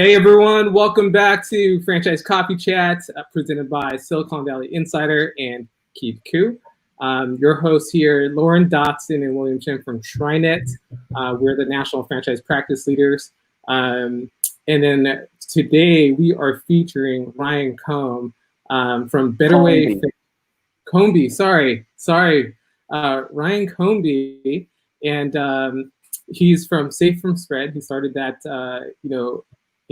Hey everyone, welcome back to Franchise Coffee Chats, presented by Silicon Valley Insider and Keith Kuh. Your hosts here, Lauren Dotson and William Chen from TriNet. We're the national franchise practice leaders. And then today we are featuring Ryan Combe from Better Way. Combe, sorry. Ryan Combe, and he's from Safe from Spread. He started that,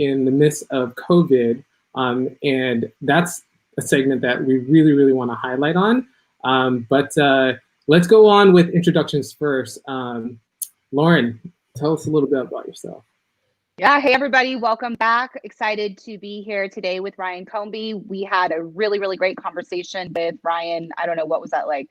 in the midst of COVID, and that's a segment that we really want to highlight on. But let's go on with introductions first. Lauren, tell us a little bit about yourself. Yeah, hey everybody, welcome back. Excited to be here today with Ryan Combe. We had a really great conversation with Ryan. I don't know, what was that, like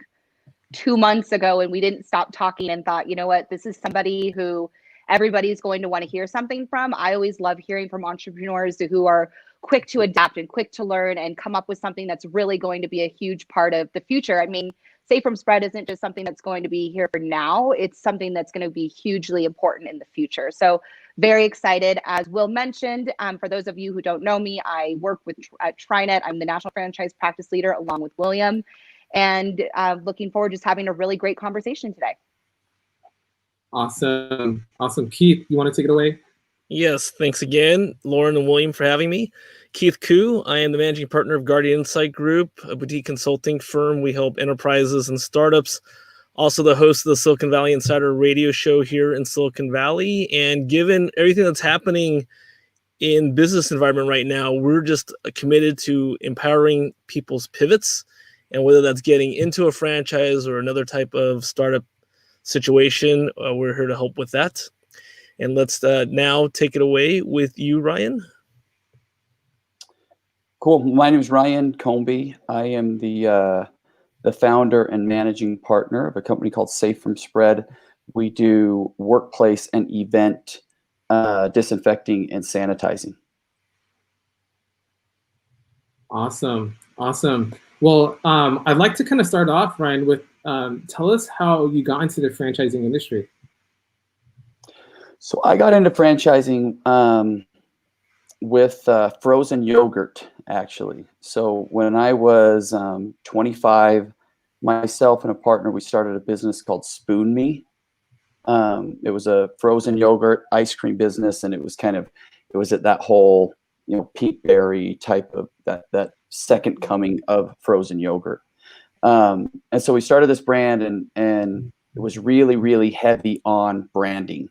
2 months ago, and we didn't stop talking and thought, you know what, this is somebody who everybody's going to want to hear something from. I always love hearing from entrepreneurs who are quick to adapt and quick to learn and come up with something that's really going to be a huge part of the future. I mean, Safe from Spread isn't just something that's going to be here for now, it's something that's going to be hugely important in the future. So very excited. As Will mentioned, for those of you who don't know me, I work at TriNet. I'm the national franchise practice leader along with William, and looking forward to just having a really great conversation today. Awesome. Keith, you want to take it away? Yes, thanks again, Lauren and William, for having me. Keith Kuh, I am the managing partner of Guardian Insight Group, a boutique consulting firm. We help enterprises and startups. Also the host of the Silicon Valley Insider radio show here in Silicon Valley. And given everything that's happening in business environment right now, we're just committed to empowering people's pivots. And whether that's getting into a franchise or another type of startup situation, we're here to help with that. And let's now take it away with you, Ryan. Cool. My name is Ryan Combe. I am the founder and managing partner of a company called Safe from Spread. We do workplace and event disinfecting and sanitizing. Awesome. Well, I'd like to kind of start off, Ryan, with tell us how you got into the franchising industry. So I got into franchising with frozen yogurt, actually. So when I was 25, myself and a partner, we started a business called Spoon Me. It was a frozen yogurt ice cream business, and it was at that whole, peak berry type of that second coming of frozen yogurt. And so we started this brand, and it was really heavy on branding,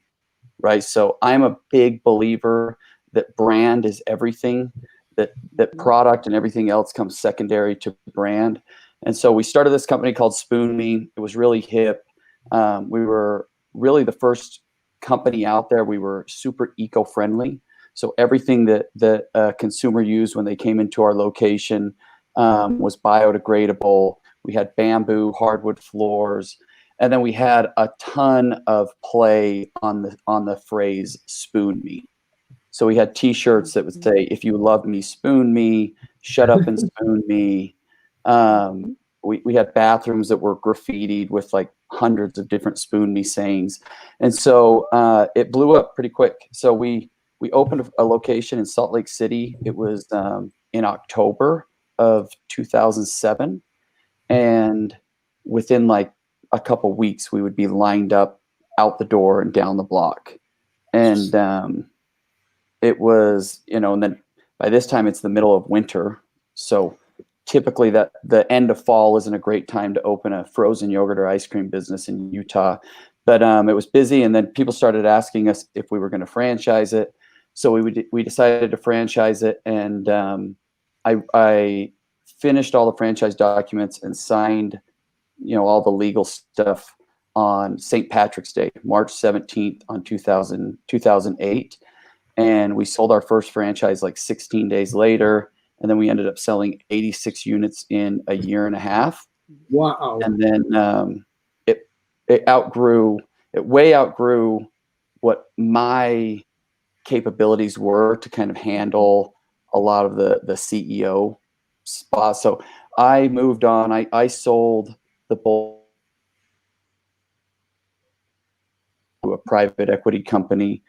right? So I'm a big believer that brand is everything, that product and everything else comes secondary to brand. And so we started this company called Spoon Me. It was really hip. We were really the first company out there. We were super eco-friendly. So everything that a consumer used when they came into our location was biodegradable. We had bamboo, hardwood floors, and then we had a ton of play on the phrase "spoon me." So we had T-shirts that would say, "If you love me, spoon me. Shut up and spoon me." We had bathrooms that were graffitied with like hundreds of different spoon me sayings, and so it blew up pretty quick. So we opened a location in Salt Lake City. It was in October of 2007, and within like a couple weeks, we would be lined up out the door and down the block, and it was, and then by this time it's the middle of winter, so typically that the end of fall isn't a great time to open a frozen yogurt or ice cream business in Utah. But it was busy, and then people started asking us if we were going to franchise it. So we decided to franchise it, and I finished all the franchise documents and signed, all the legal stuff on St. Patrick's Day, March 17th on 2008. And we sold our first franchise like 16 days later. And then we ended up selling 86 units in a year and a half. Wow. And then it way outgrew what my capabilities were to kind of handle a lot of the CEO spots. So I moved on. I sold the bowl a private equity company.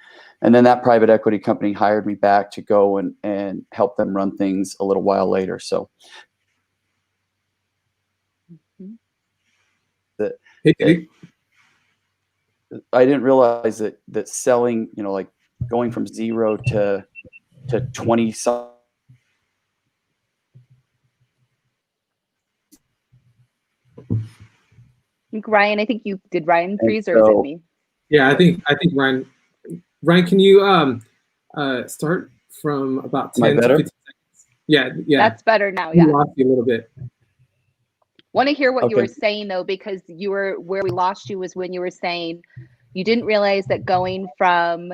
And then that private equity company hired me back to go and help them run things a little while later. So I didn't realize that selling, like going from 0 to 20 something. Ryan, I think you did. Ryan freeze, or is it me? Yeah, I think Ryan. Ryan, can you start from about 10 to 15 seconds? Yeah. That's better now. We lost you a little bit. Want to hear what you were saying though, because where we lost you was when you were saying you didn't realize that going from,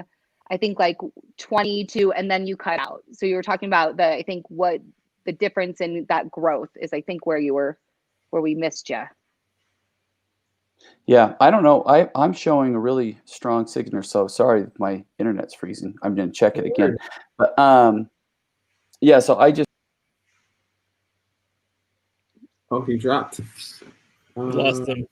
I think, like 20 to, and then you cut out. So you were talking about I think what the difference in that growth is, I think where we missed you. Yeah, I don't know. I'm showing a really strong signal, so sorry if my internet's freezing. I'm going to check it again. But yeah, so I just he dropped. We lost him.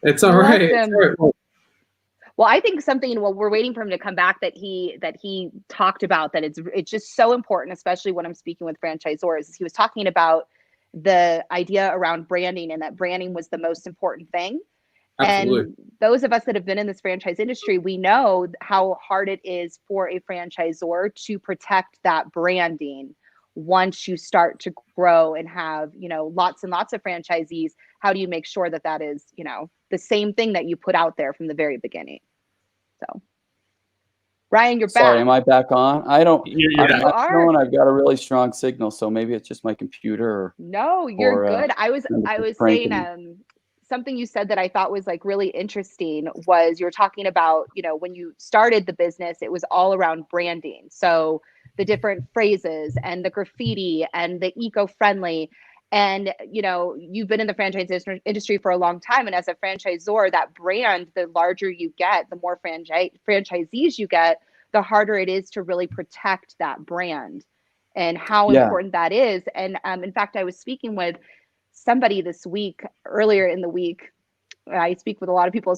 It's all right. Well, I think something while we're waiting for him to come back that he talked about, that it's just so important, especially when I'm speaking with franchisors. He was talking about the idea around branding, and that branding was the most important thing. Absolutely. And those of us that have been in this franchise industry, we know how hard it is for a franchisor to protect that branding. Once you start to grow and have, lots and lots of franchisees, how do you make sure that is, the same thing that you put out there from the very beginning? So, Ryan, you're back. Sorry, am I back on? I don't. You're back. Showing I've got a really strong signal, so maybe it's just my computer. No, you're good. I was saying something you said that I thought was like really interesting was you were talking about, when you started the business, it was all around branding. So the different phrases and the graffiti and the eco-friendly. And, you've been in the franchise industry for a long time. And as a franchisor, that brand, the larger you get, the more franchisees you get, the harder it is to really protect that brand and how important that is. And in fact, I was speaking with somebody this week, earlier in the week. I speak with a lot of people,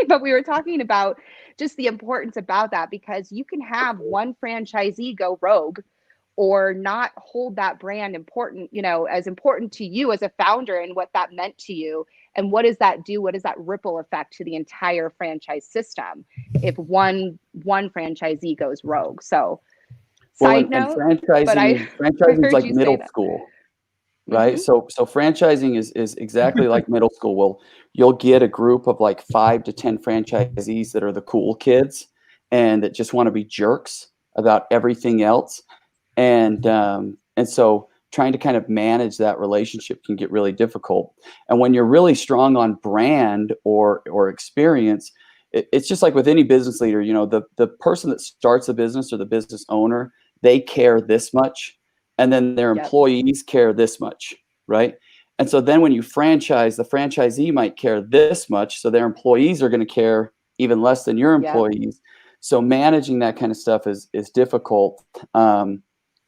but we were talking about just the importance about that, because you can have one franchisee go rogue or not hold that brand important, as important to you as a founder and what that meant to you. And what does that do? What is that ripple effect to the entire franchise system if one franchisee goes rogue? So side note, franchising is like middle school. Right. Mm-hmm. So franchising is exactly like middle school. Well, you'll get a group of like 5 to 10 franchisees that are the cool kids and that just want to be jerks about everything else. And so trying to kind of manage that relationship can get really difficult. And when you're really strong on brand or experience, it's just like with any business leader, the person that starts a business or the business owner, they care this much. And then their employees care this much, right? And so then when you franchise, the franchisee might care this much, so their employees are going to care even less than your employees. So managing that kind of stuff is difficult.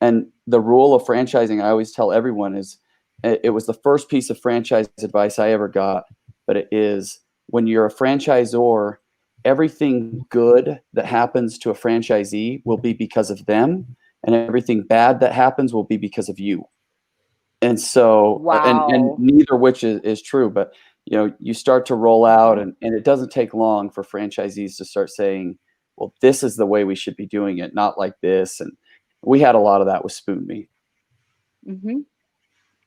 And the rule of franchising, I always tell everyone, is it was the first piece of franchise advice I ever got, but it is when you're a franchisor, everything good that happens to a franchisee will be because of them. And everything bad that happens will be because of you. And so, and neither which is true, but you start to roll out and it doesn't take long for franchisees to start saying, well, this is the way we should be doing it, not like this. And we had a lot of that with Spoon Me. Mm-hmm.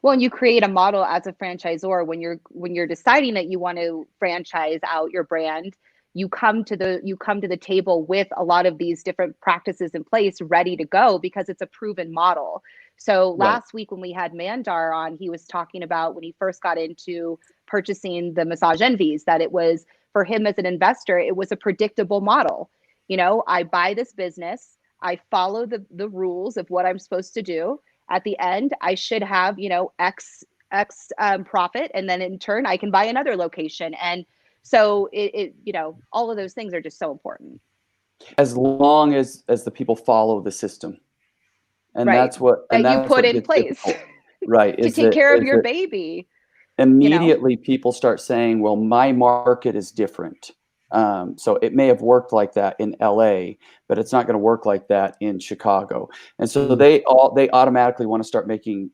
Well, and you create a model as a franchisor when you're deciding that you want to franchise out your brand. You come to the table with a lot of these different practices in place, ready to go, because it's a proven model. So last week when we had Mandar on, he was talking about when he first got into purchasing the Massage Envies, that it was, for him as an investor, it was a predictable model. I buy this business, I follow the rules of what I'm supposed to do. At the end, I should have, X profit, and then in turn, I can buy another location. And so it all of those things are just so important. As long as the people follow the system, and that's what you put in place, right? To take care of your baby. Immediately, people start saying, "Well, my market is different. So it may have worked like that in LA, but it's not going to work like that in Chicago. And so they automatically want to start making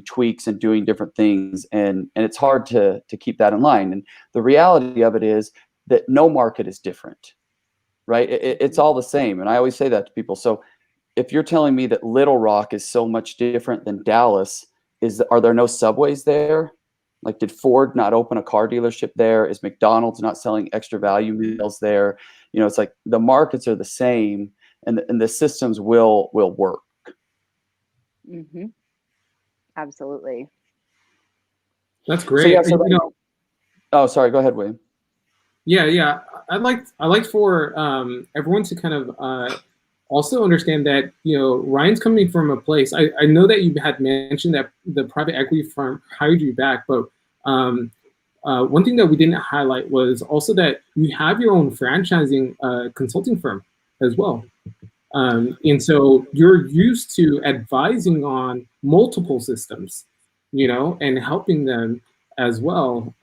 tweaks and doing different things. And it's hard to keep that in line. And the reality of it is that no market is different, right? It's all the same. And I always say that to people. So if you're telling me that Little Rock is so much different than Dallas, are there no Subways there? Like, did Ford not open a car dealership there? Is McDonald's not selling extra value meals there? You know, it's like the markets are the same, and the systems will work. Mm-hmm. Absolutely. That's great. So, yeah, And, you know, oh, sorry. Go ahead, William. Yeah. I'd like for everyone to kind of also understand that, you know, Ryan's coming from a place. I know that you had mentioned that the private equity firm hired you back, but one thing that we didn't highlight was also that you have your own franchising consulting firm as well. And so you're used to advising on multiple systems, you know, and helping them as well.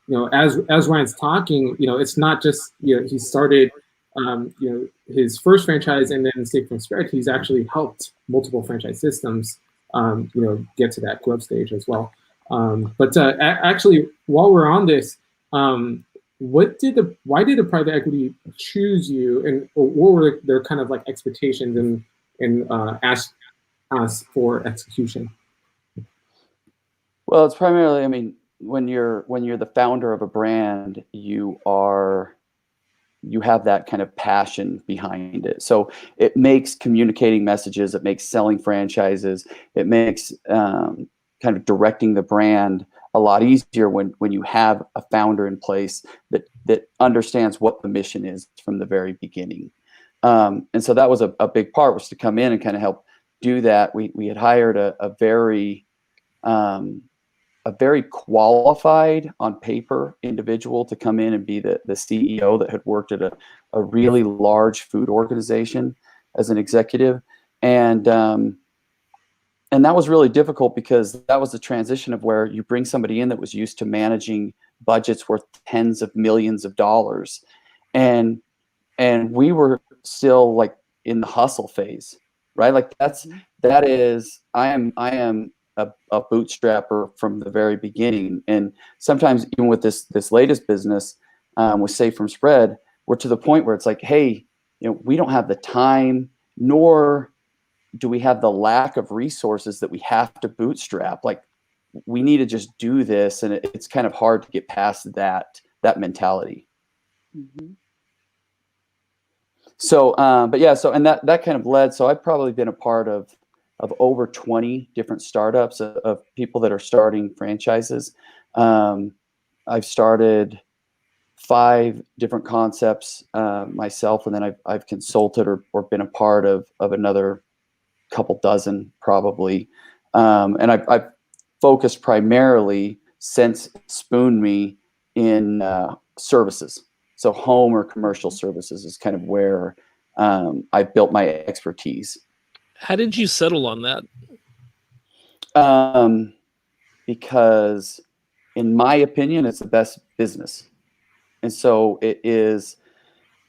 You know, as Ryan's talking, you know, it's not just, you know, he started, you know, his first franchise and then Steak from Spread. He's actually helped multiple franchise systems, you know, get to that growth stage as well. Actually, while we're on this, why did the private equity choose you, and what were their kind of like expectations and ask for execution? Well, it's primarily, I mean, when you're the founder of a brand, you have that kind of passion behind it. So it makes communicating messages, it makes selling franchises, it makes kind of directing the brand a lot easier when you have a founder in place that understands what the mission is from the very beginning. And so that was a big part, was to come in and kind of help do that. We had hired a very qualified on paper individual to come in and be the CEO that had worked at a really large food organization as an executive. And that was really difficult, because that was the transition of where you bring somebody in that was used to managing budgets worth tens of millions of dollars. And we were still like in the hustle phase, right? Like that is, I am a bootstrapper from the very beginning. And sometimes even with this latest business, with Safe from Spread, we're to the point where it's like, hey, you know, we don't have the time, nor do we have the lack of resources that we have to bootstrap. Like, we need to just do this. And it's kind of hard to get past that mentality. Mm-hmm. So, but yeah, so, and that kind of led, so I've probably been a part of over 20 different startups of people that are starting franchises. I've started 5 different concepts myself, and then I've consulted or been a part of another couple dozen probably. And I've focused primarily since Spoon Me in services. So home or commercial services is kind of where I built my expertise. How did you settle on that? Because in my opinion, it's the best business. And so it is,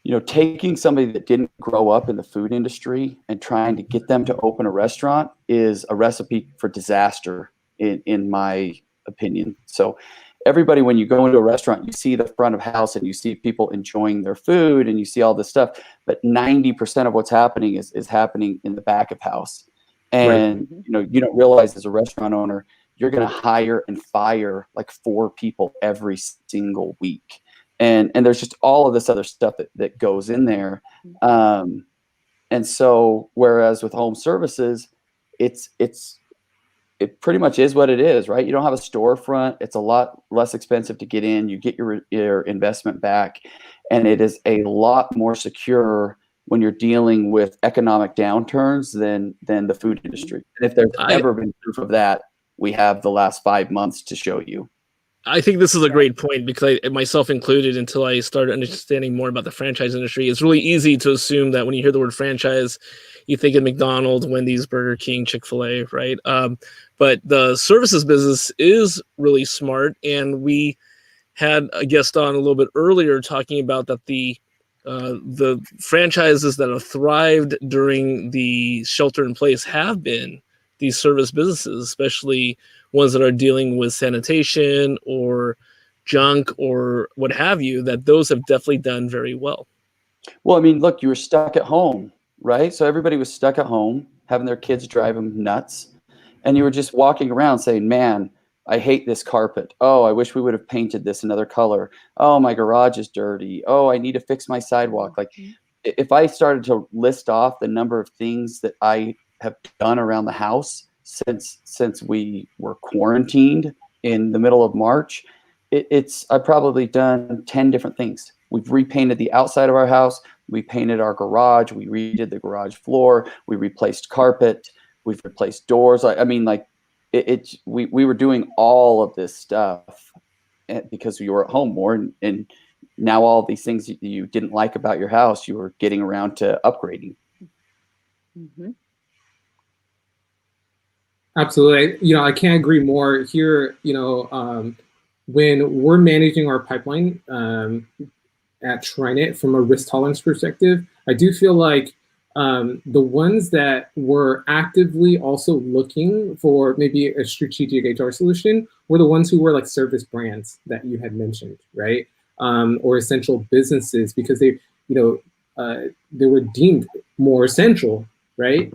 you know, taking somebody that didn't grow up in the food industry and trying to get them to open a restaurant is a recipe for disaster in my opinion. So everybody, when you go into a restaurant, you see the front of house and you see people enjoying their food and you see all this stuff, but 90% of what's happening is happening in the back of house. And, Right. you know, you don't realize as a restaurant owner, you're going to hire and fire like 4 people every single week. And there's just all of this other stuff that goes in there. And so, whereas with home services, it pretty much is what it is, right? You don't have a storefront. It's a lot less expensive to get in. You get your investment back, and it is a lot more secure when you're dealing with economic downturns than the food industry. And if there's ever been proof of that, we have the last 5 months to show you. I think this is a great point, because I, myself included, until I started understanding more about the franchise industry, it's really easy to assume that when you hear the word franchise, you think of McDonald's, Wendy's, Burger King, Chick-fil-A, right? But the services business is really smart, and we had a guest on a little bit earlier talking about that the franchises that have thrived during the shelter in place have been these service businesses, especially ones that are dealing with sanitation or junk or what have you, that those have definitely done very well. Well, I mean, look, you were stuck at home, right? So everybody was stuck at home, having their kids drive them nuts. And you were just walking around saying, man, I hate this carpet. Oh, I wish we would have painted this another color. Oh, my garage is dirty. Oh, I need to fix my sidewalk. Like, if I started to list off the number of things that I have done around the house since we were quarantined in the middle of March, I've probably done 10 different things. We've repainted the outside of our house. We painted our garage. We redid the garage floor. We replaced carpet. We've replaced doors. I mean, like, we were doing all of this stuff because you were at home more, and now all of these things you didn't like about your house, you were getting around to upgrading. Mm-hmm. Absolutely. I can't agree more here. When we're managing our pipeline at TriNet from a risk tolerance perspective, I do feel like the ones that were actively also looking for maybe a strategic HR solution were the ones who were like service brands that you had mentioned, right? Or essential businesses, because they were deemed more essential, right?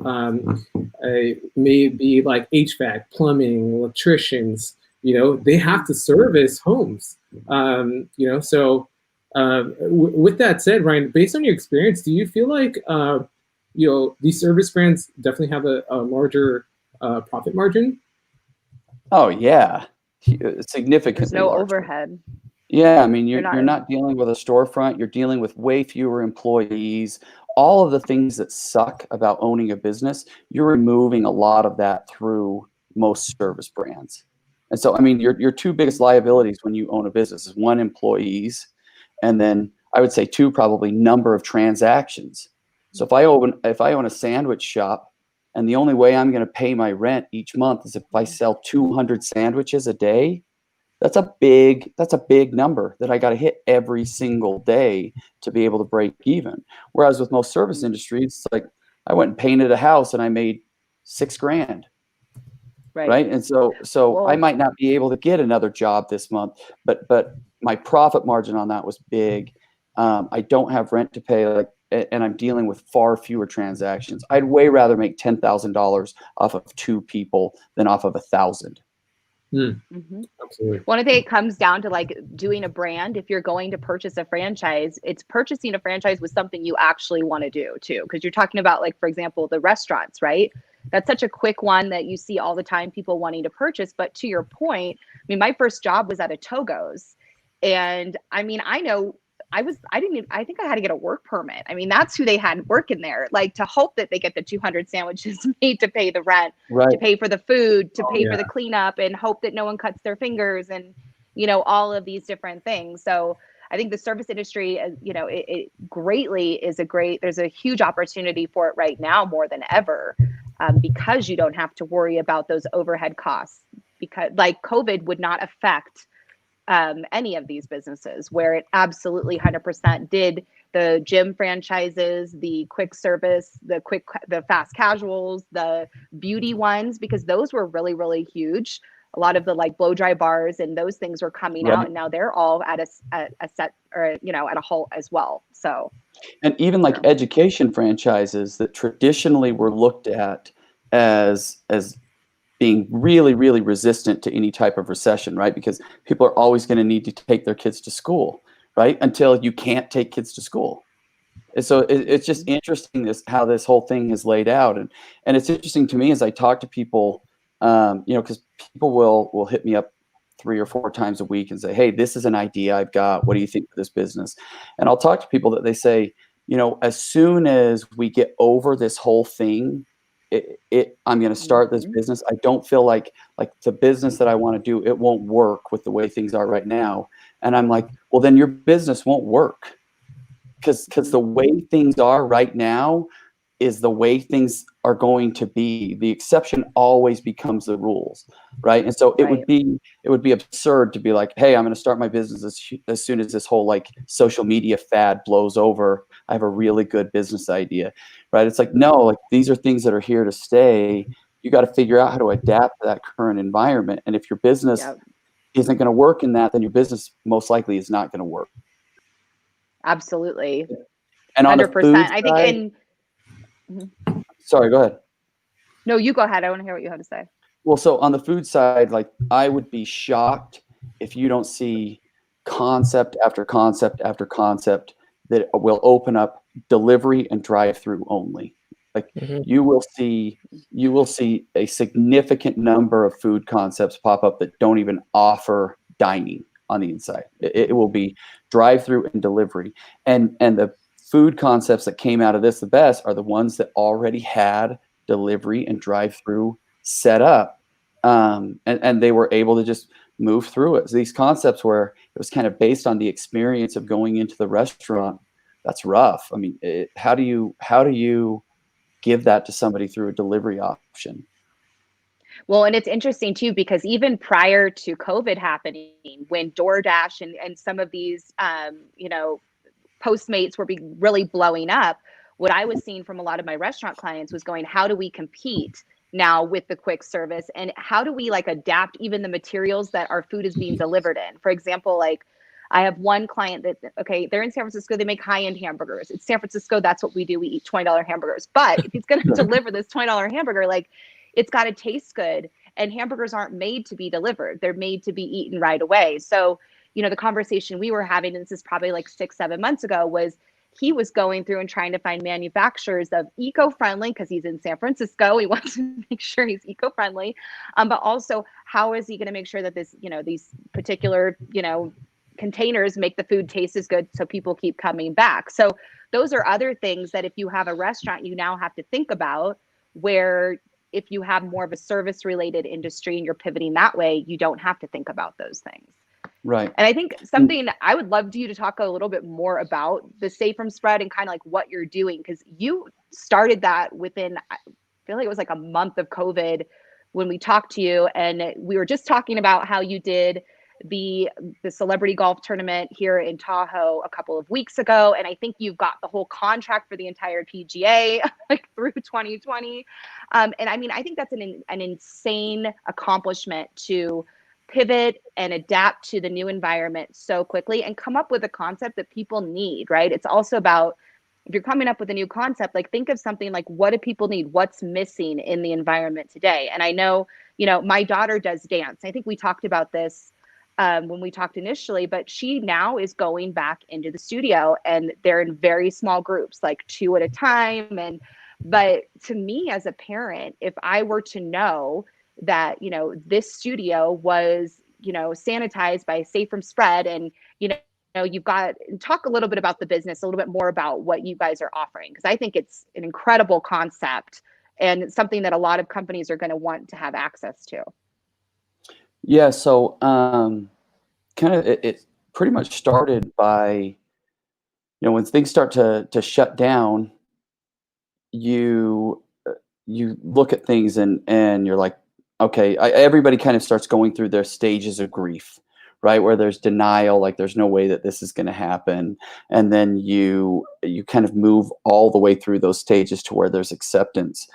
Maybe like HVAC, plumbing, electricians, they have to service homes, so with that said, Ryan, based on your experience, do you feel like these service brands definitely have a larger profit margin? Oh yeah, significantly. There's no larger. overhead. Yeah, I mean, you're not dealing with a storefront. You're dealing with way fewer employees. All of the things that suck about owning a business, you're removing a lot of that through most service brands. And so, I mean, your two biggest liabilities when you own a business is one, employees, and then I would say two, probably number of transactions. So if I own a sandwich shop, and the only way I'm going to pay my rent each month is if I sell 200 sandwiches a day, that's a big number that I got to hit every single day to be able to break even. Whereas with most service industries, it's like I went and painted a house and I made $6,000. Right. And so Whoa. I might not be able to get another job this month, but my profit margin on that was big. I don't have rent to pay, and I'm dealing with far fewer transactions. I'd way rather make $10,000 off of 2 people than off of 1,000. Mm-hmm. Absolutely. One, I think it comes down to like doing a brand. If you're going to purchase a franchise, it's purchasing a franchise with something you actually want to do too. Because you're talking about, like, for example, the restaurants, right? That's such a quick one that you see all the time, people wanting to purchase. But to your point, I mean, my first job was at a Togo's, and I mean, I think I had to get a work permit. I mean, that's who they had working there, like, to hope that they get the 200 sandwiches made to pay the rent, Right. to pay for the food, to pay for the cleanup, and hope that no one cuts their fingers, and, all of these different things. So I think the service industry, it greatly is there's a huge opportunity for it right now more than ever, because you don't have to worry about those overhead costs, because like COVID would not affect any of these businesses, where it absolutely 100% did the gym franchises, the quick service, the fast casuals, the beauty ones, because those were really, really huge. A lot of the like blow dry bars and those things were coming out, and now they're all at a set, or at a halt as well. So, and even like education franchises that traditionally were looked at as being really, really resistant to any type of recession, right? Because people are always going to need to take their kids to school, right? Until you can't take kids to school. And so it's just interesting how this whole thing is laid out. And it's interesting to me as I talk to people, because people will hit me up 3 or 4 times a week and say, hey, this is an idea I've got. What do you think of this business? And I'll talk to people that they say, as soon as we get over this whole thing, I'm going to start this business. I don't feel like the business that I want to do, it won't work with the way things are right now. And I'm like, well, then your business won't work, because the way things are right now, is the way things are going to be. The exception always becomes the rules, right? And so it would be absurd to be like, hey, I'm going to start my business as soon as this whole like social media fad blows over. I have a really good business idea, right? It's like, no, like these are things that are here to stay. You got to figure out how to adapt to that current environment. And if your business isn't going to work in that, then your business most likely is not going to work. Absolutely. And on the 100%. food I think side, sorry, go ahead. No, you go ahead. I want to hear what you have to say. Well, so on the food side, like I would be shocked if you don't see concept after concept after concept that will open up delivery and drive-through only. Like you will see a significant number of food concepts pop up that don't even offer dining on the inside. It will be drive-through and delivery. And the food concepts that came out of this the best are the ones that already had delivery and drive-through set up, and they were able to just move through it. So these concepts where it was kind of based on the experience of going into the restaurant, that's rough. I mean, how do you give that to somebody through a delivery option? Well, and it's interesting too, because even prior to COVID happening, when DoorDash and some of these, Postmates were really blowing up, what I was seeing from a lot of my restaurant clients was going, how do we compete now with the quick service? And how do we like adapt even the materials that our food is being delivered in? For example, like I have one client that, okay, they're in San Francisco, they make high-end hamburgers. It's San Francisco, that's what we do. We eat $20 hamburgers. But if he's going to deliver this $20 hamburger, like it's got to taste good. And hamburgers aren't made to be delivered. They're made to be eaten right away. So, the conversation we were having, and this is probably like 6-7 months ago, was he was going through and trying to find manufacturers of eco-friendly, because he's in San Francisco. He wants to make sure he's eco-friendly. But also, how is he going to make sure that this, these particular, containers make the food taste as good so people keep coming back? So those are other things that if you have a restaurant, you now have to think about, where if you have more of a service related industry and you're pivoting that way, you don't have to think about those things. Right. And I think something I would love you to talk a little bit more about the Safe from Spread and kind of like what you're doing, because you started that within, I feel like it was like a month of COVID when we talked to you, and we were just talking about how you did the celebrity golf tournament here in Tahoe a couple of weeks ago. And I think you've got the whole contract for the entire PGA like through 2020. And I mean, I think that's an insane accomplishment to pivot and adapt to the new environment so quickly and come up with a concept that people need, right? It's also about, if you're coming up with a new concept, like think of something like, what do people need? What's missing in the environment today? And I know, my daughter does dance. I think we talked about this when we talked initially, but she now is going back into the studio, and they're in very small groups, like 2 at a time. But to me as a parent, if I were to know that, this studio was, sanitized by Safe from Spread, and, you've got, talk a little bit about the business, a little bit more about what you guys are offering, because I think it's an incredible concept and something that a lot of companies are going to want to have access to. Yeah. So kind of it pretty much started by, when things start to shut down, you look at things and you're like, okay, everybody kind of starts going through their stages of grief, right? Where there's denial, like there's no way that this is going to happen. And then you kind of move all the way through those stages to where there's acceptance.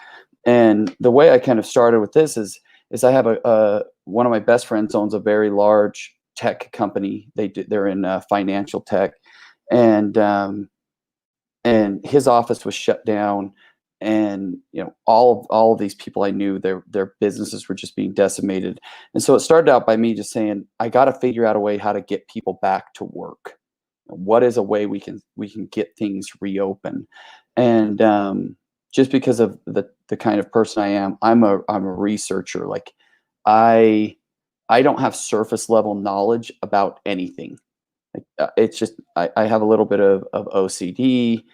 And the way I kind of started with this is I have one of my best friends owns a very large tech company. They're in financial tech, and his office was shut down. And all of these people I knew, their businesses were just being decimated. And so it started out by me just saying, I got to figure out a way how to get people back to work. What is a way we can get things reopened? And just because of the kind of person I am, I'm a researcher. Like I don't have surface level knowledge about anything. It's just I have a little bit of OCD,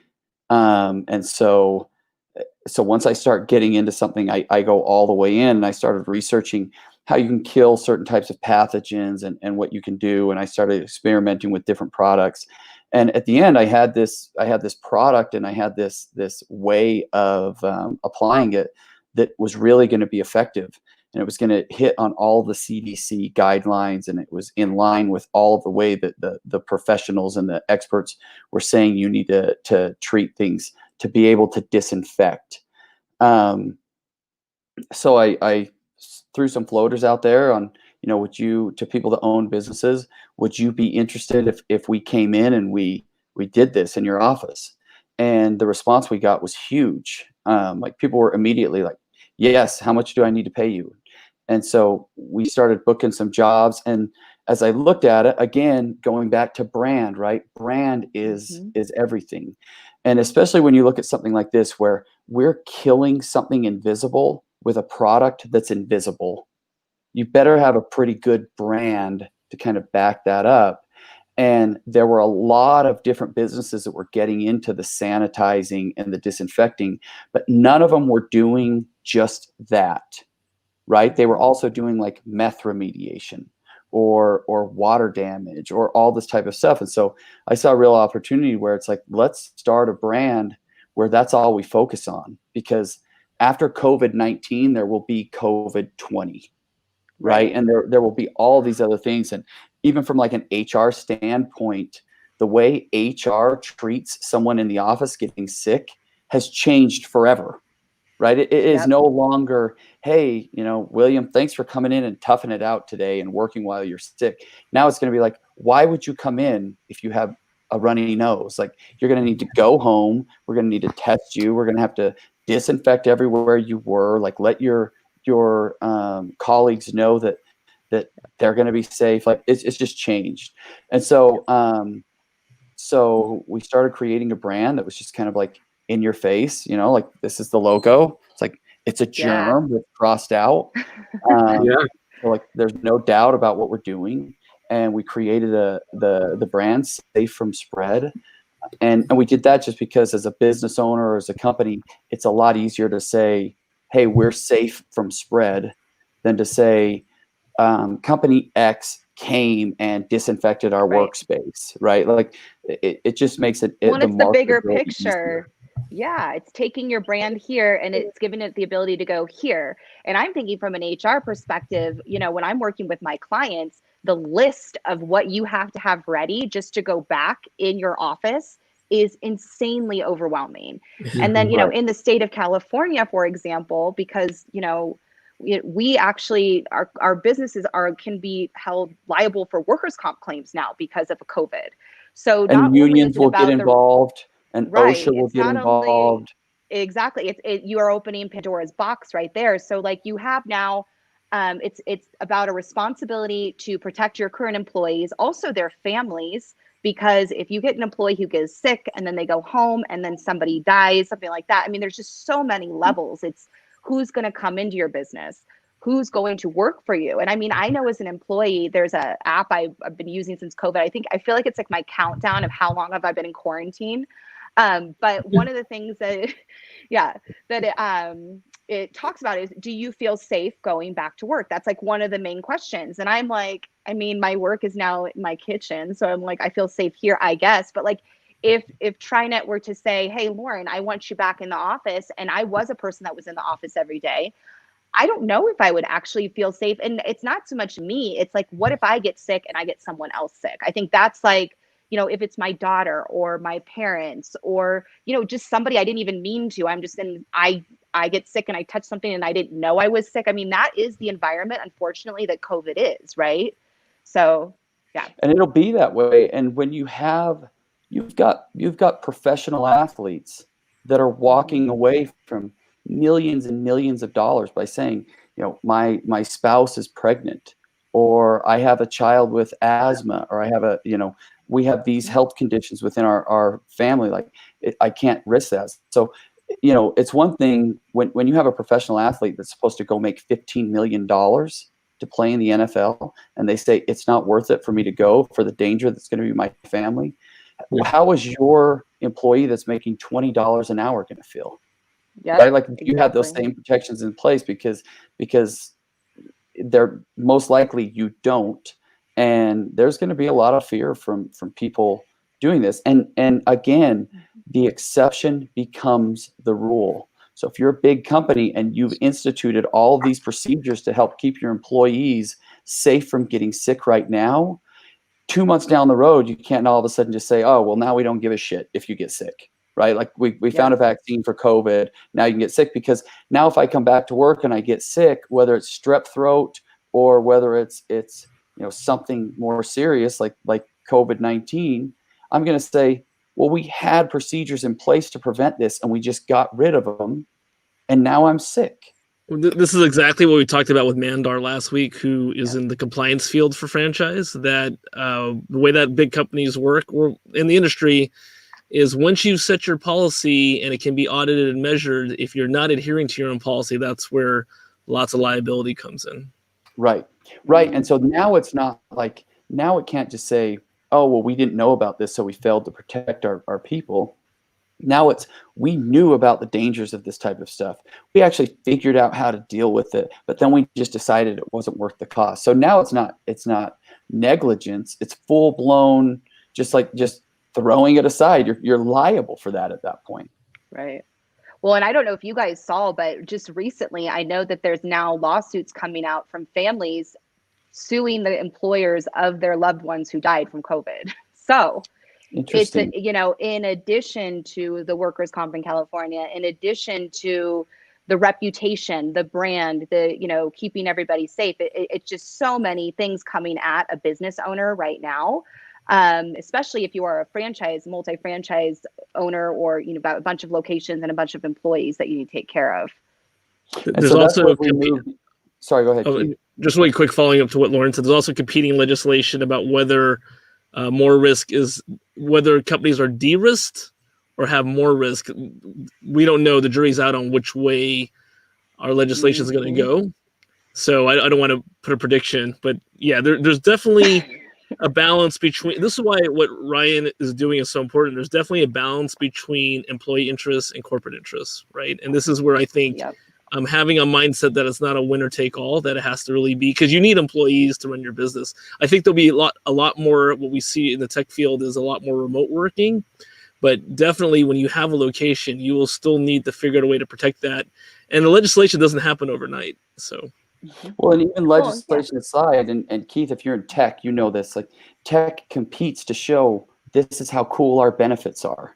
and so once I start getting into something, I go all the way in, and I started researching how you can kill certain types of pathogens and what you can do. And I started experimenting with different products. And at the end, I had this product, and I had this way of applying it that was really going to be effective, and it was going to hit on all the CDC guidelines, and it was in line with all of the way that the professionals and the experts were saying you need to treat things to be able to disinfect. So I threw some floaters out there on, to people that own businesses, would you be interested if we came in and we did this in your office? And the response we got was huge. Like, people were immediately like, yes, how much do I need to pay you? And so we started booking some jobs. And as I looked at it, again, going back to brand, right? Brand is everything. And especially when you look at something like this, where we're killing something invisible with a product that's invisible, you better have a pretty good brand to kind of back that up. And there were a lot of different businesses that were getting into the sanitizing and the disinfecting, but none of them were doing just that, right? They were also doing like meth remediation or water damage or all this type of stuff. And so I saw a real opportunity where it's like, let's start a brand where that's all we focus on, because after COVID-19, there will be COVID-20, right? And there will be all these other things. And even from like an HR standpoint, the way HR treats someone in the office getting sick has changed forever, right? It is no longer, hey, William, thanks for coming in and toughing it out today and working while you're sick. Now it's going to be like, why would you come in if you have a runny nose? Like, you're going to need to go home. We're going to need to test you. We're going to have to disinfect everywhere you were. Like, let your colleagues know that they're going to be safe. Like, it's just changed. And so so we started creating a brand that was just kind of like in your face, like, this is the logo. It's like, it's a germ that's crossed out. So like, there's no doubt about what we're doing. And we created the brand Safe from Spread. And we did that just because, as a business owner or as a company, it's a lot easier to say, hey, we're safe from spread, than to say company X came and disinfected our workspace, right? Like, it just makes it. Well, it's the bigger picture. Yeah, it's taking your brand here and it's giving it the ability to go here. And I'm thinking from an HR perspective, when I'm working with my clients, the list of what you have to have ready just to go back in your office is insanely overwhelming. And then, in the state of California, for example, because, we actually, our businesses can be held liable for workers' comp claims now because of COVID. So not unions will get involved, and OSHA will get involved. Exactly. You are opening Pandora's box right there. So like, you have now, it's about a responsibility to protect your current employees, also their families, because if you get an employee who gets sick and then they go home and then somebody dies, something like that. I mean, there's just so many levels. It's who's going to come into your business, who's going to work for you. And I mean, I know as an employee, there's an app I've been using since COVID. I feel like it's like my countdown of how long have I been in quarantine. But one of the things that, it talks about is, do you feel safe going back to work? That's like one of the main questions. And I'm like, I mean, my work is now in my kitchen. So I'm like, I feel safe here, I guess. But like, if TriNet were to say, hey, Lauren, I want you back in the office, and I was a person that was in the office every day, I don't know if I would actually feel safe. And it's not so much me. It's like, what if I get sick and I get someone else sick? I think that's like, if it's my daughter or my parents or, just somebody I didn't even mean to, I get sick and I touch something and I didn't know I was sick. I mean, that is the environment, unfortunately, that COVID is, right? So, yeah. And it'll be that way. And when you've got professional athletes that are walking away from millions and millions of dollars by saying, my spouse is pregnant, or I have a child with asthma, or I have we have these health conditions within our family. Like, I can't risk that. So, it's one thing when you have a professional athlete that's supposed to go make $15 million to play in the NFL, and they say it's not worth it for me to go for the danger that's going to be my family. How is your employee that's making $20 an hour going to feel? Yeah, right? Like, you have those same protections in place because they're most likely you don't. And there's going to be a lot of fear from people doing this. And again, the exception becomes the rule. So if you're a big company and you've instituted all of these procedures to help keep your employees safe from getting sick right now, 2 months down the road, you can't all of a sudden just say, oh, well, now we don't give a shit if you get sick, right? Like we found a vaccine for COVID. Now you can get sick, because now if I come back to work and I get sick, whether it's strep throat or whether it's something more serious like COVID-19, I'm going to say, well, we had procedures in place to prevent this and we just got rid of them. And now I'm sick. This is exactly what we talked about with Mandar last week, who is in the compliance field for franchise, that the way that big companies work or in the industry is once you set your policy and it can be audited and measured, if you're not adhering to your own policy, that's where lots of liability comes in. Right. And so now it's not like, now it can't just say, oh, well, we didn't know about this, so we failed to protect our people. Now it's, we knew about the dangers of this type of stuff. We actually figured out how to deal with it, but then we just decided it wasn't worth the cost. So now it's not negligence. It's full blown, just throwing it aside. You're liable for that at that point. Right. Well, and I don't know if you guys saw, but just recently, I know that there's now lawsuits coming out from families suing the employers of their loved ones who died from COVID. So it's, in addition to the workers' comp in California, in addition to the reputation, the brand, keeping everybody safe, it's just so many things coming at a business owner right now. Especially if you are a multi-franchise owner, or about a bunch of locations and a bunch of employees that you need to take care of. There's also sorry, go ahead. Just really quick, following up to what Lauren said, there's also competing legislation about whether more risk is whether companies are de-risked or have more risk. We don't know. The jury's out on which way our legislation is going to go. So I don't want to put a prediction, but yeah, there's definitely a balance between, this is why what Ryan is doing is so important. There's definitely a balance between employee interests and corporate interests, right? And this is where I think having a mindset that it's not a winner take all, that it has to really be, because you need employees to run your business. I think there'll be a lot more, what we see in the tech field is a lot more remote working, but definitely when you have a location, you will still need to figure out a way to protect that. And the legislation doesn't happen overnight, so. Well, and even legislation aside, and Keith, if you're in tech, you know this, like tech competes to show this is how cool our benefits are,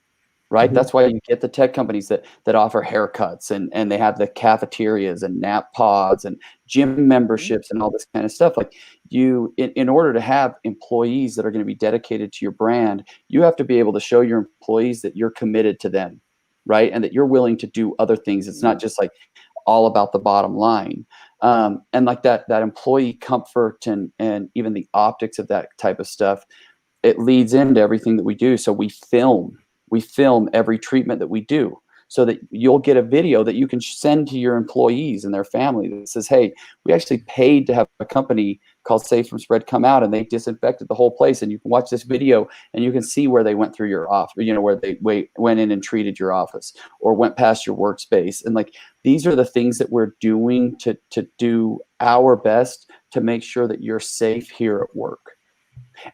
right? Mm-hmm. That's why you get the tech companies that offer haircuts and they have the cafeterias and nap pods and gym memberships and all this kind of stuff. Like you, in order to have employees that are going to be dedicated to your brand, you have to be able to show your employees that you're committed to them, right? And that you're willing to do other things. It's not just like all about the bottom line. And like that employee comfort and even the optics of that type of stuff, it leads into everything that we do. So we film every treatment that we do, so that you'll get a video that you can send to your employees and their family that says, hey, we actually paid to have a company called Safe from Spread come out and they disinfected the whole place. And you can watch this video and you can see where they went through your office, where they went in and treated your office or went past your workspace. And like, these are the things that we're doing to do our best to make sure that you're safe here at work.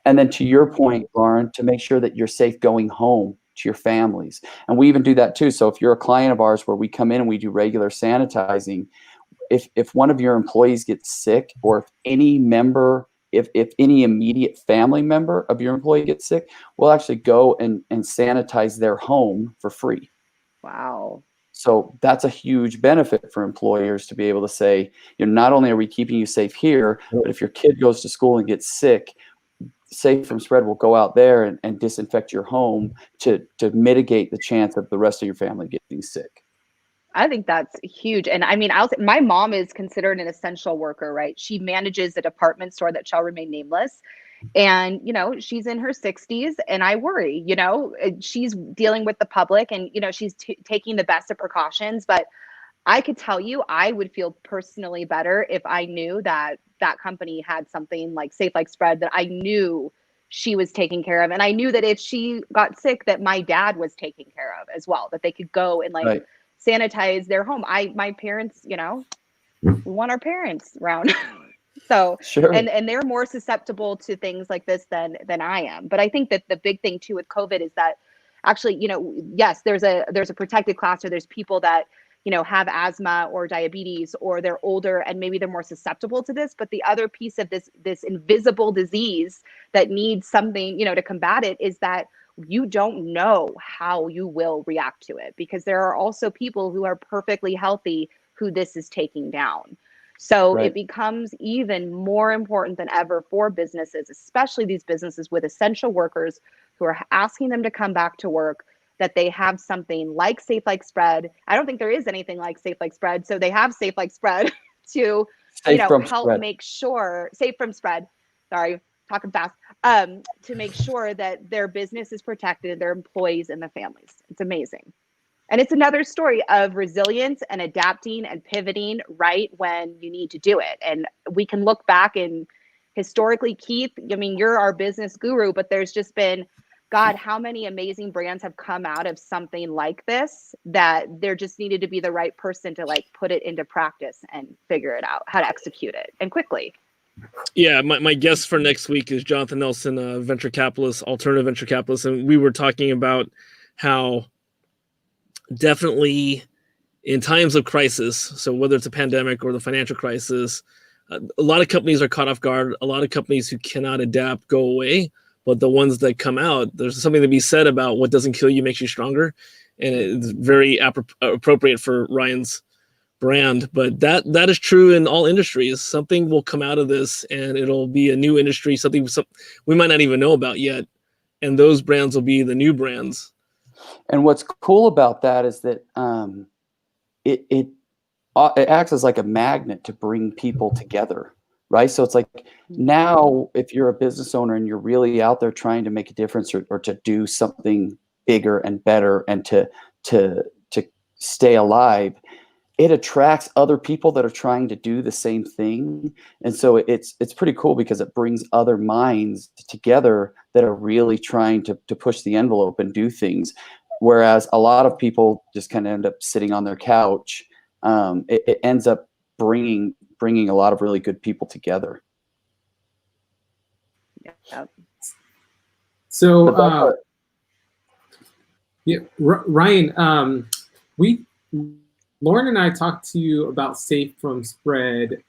And then to your point, Lauren, to make sure that you're safe going home to your families. And we even do that too. So if you're a client of ours where we come in and we do regular sanitizing, if one of your employees gets sick, or if any immediate family member of your employee gets sick, we'll actually go and sanitize their home for free. Wow. So that's a huge benefit for employers to be able to say, not only are we keeping you safe here, but if your kid goes to school and gets sick, Safe from Spread will go out there and disinfect your home to mitigate the chance of the rest of your family getting sick. I think that's huge. And I mean, my mom is considered an essential worker, right? She manages a department store that shall remain nameless. And, she's in her 60s and I worry, she's dealing with the public and, she's taking the best of precautions. But I could tell you, I would feel personally better if I knew that company had something like Safe Like Spread that I knew she was taking care of. And I knew that if she got sick, that my dad was taking care of as well, that they could go and sanitize their home. My parents, we want our parents around. So, Sure. and they're more susceptible to things like this than I am. But I think that the big thing too with COVID is that actually, yes, there's a protected class, or there's people that, have asthma or diabetes, or they're older and maybe they're more susceptible to this. But the other piece of this invisible disease that needs something, to combat it, is that you don't know how you will react to it, because there are also people who are perfectly healthy who this is taking down. So Right. it becomes even more important than ever for businesses, especially these businesses with essential workers who are asking them to come back to work, that they have something like Safe Like Spread. I don't think there is anything like Safe Like Spread. So they have Safe Like Spread to, Safe from help spread. make sure, Safe from Spread, sorry, talking fast, to make sure that their business is protected, their employees and the families. It's amazing. And it's another story of resilience and adapting and pivoting right when you need to do it. And we can look back, and historically, Keith, I mean, you're our business guru, but there's just been, God, how many amazing brands have come out of something like this, that there just needed to be the right person to like put it into practice and figure it out, how to execute it, and quickly. Yeah, my guest for next week is Jonathan Nelson, a venture capitalist, alternative venture capitalist. And we were talking about how definitely in times of crisis, so whether it's a pandemic or the financial crisis, a lot of companies are caught off guard. A lot of companies who cannot adapt go away. But the ones that come out, there's something to be said about what doesn't kill you makes you stronger. And it's very appropriate for Ryan's brand. But that is true in all industries. Something will come out of this and it'll be a new industry, something we might not even know about yet. And those brands will be the new brands. And what's cool about that is that it acts as like a magnet to bring people together, right? So it's like now, if you're a business owner and you're really out there trying to make a difference, or to do something bigger and better, and to stay alive, it attracts other people that are trying to do the same thing. And so it's pretty cool, because it brings other minds together that are really trying to push the envelope and do things. Whereas a lot of people just kind of end up sitting on their couch. It ends up bringing a lot of really good people together. Yeah. So, yeah, Ryan, Lauren and I talked to you about Safe from Spread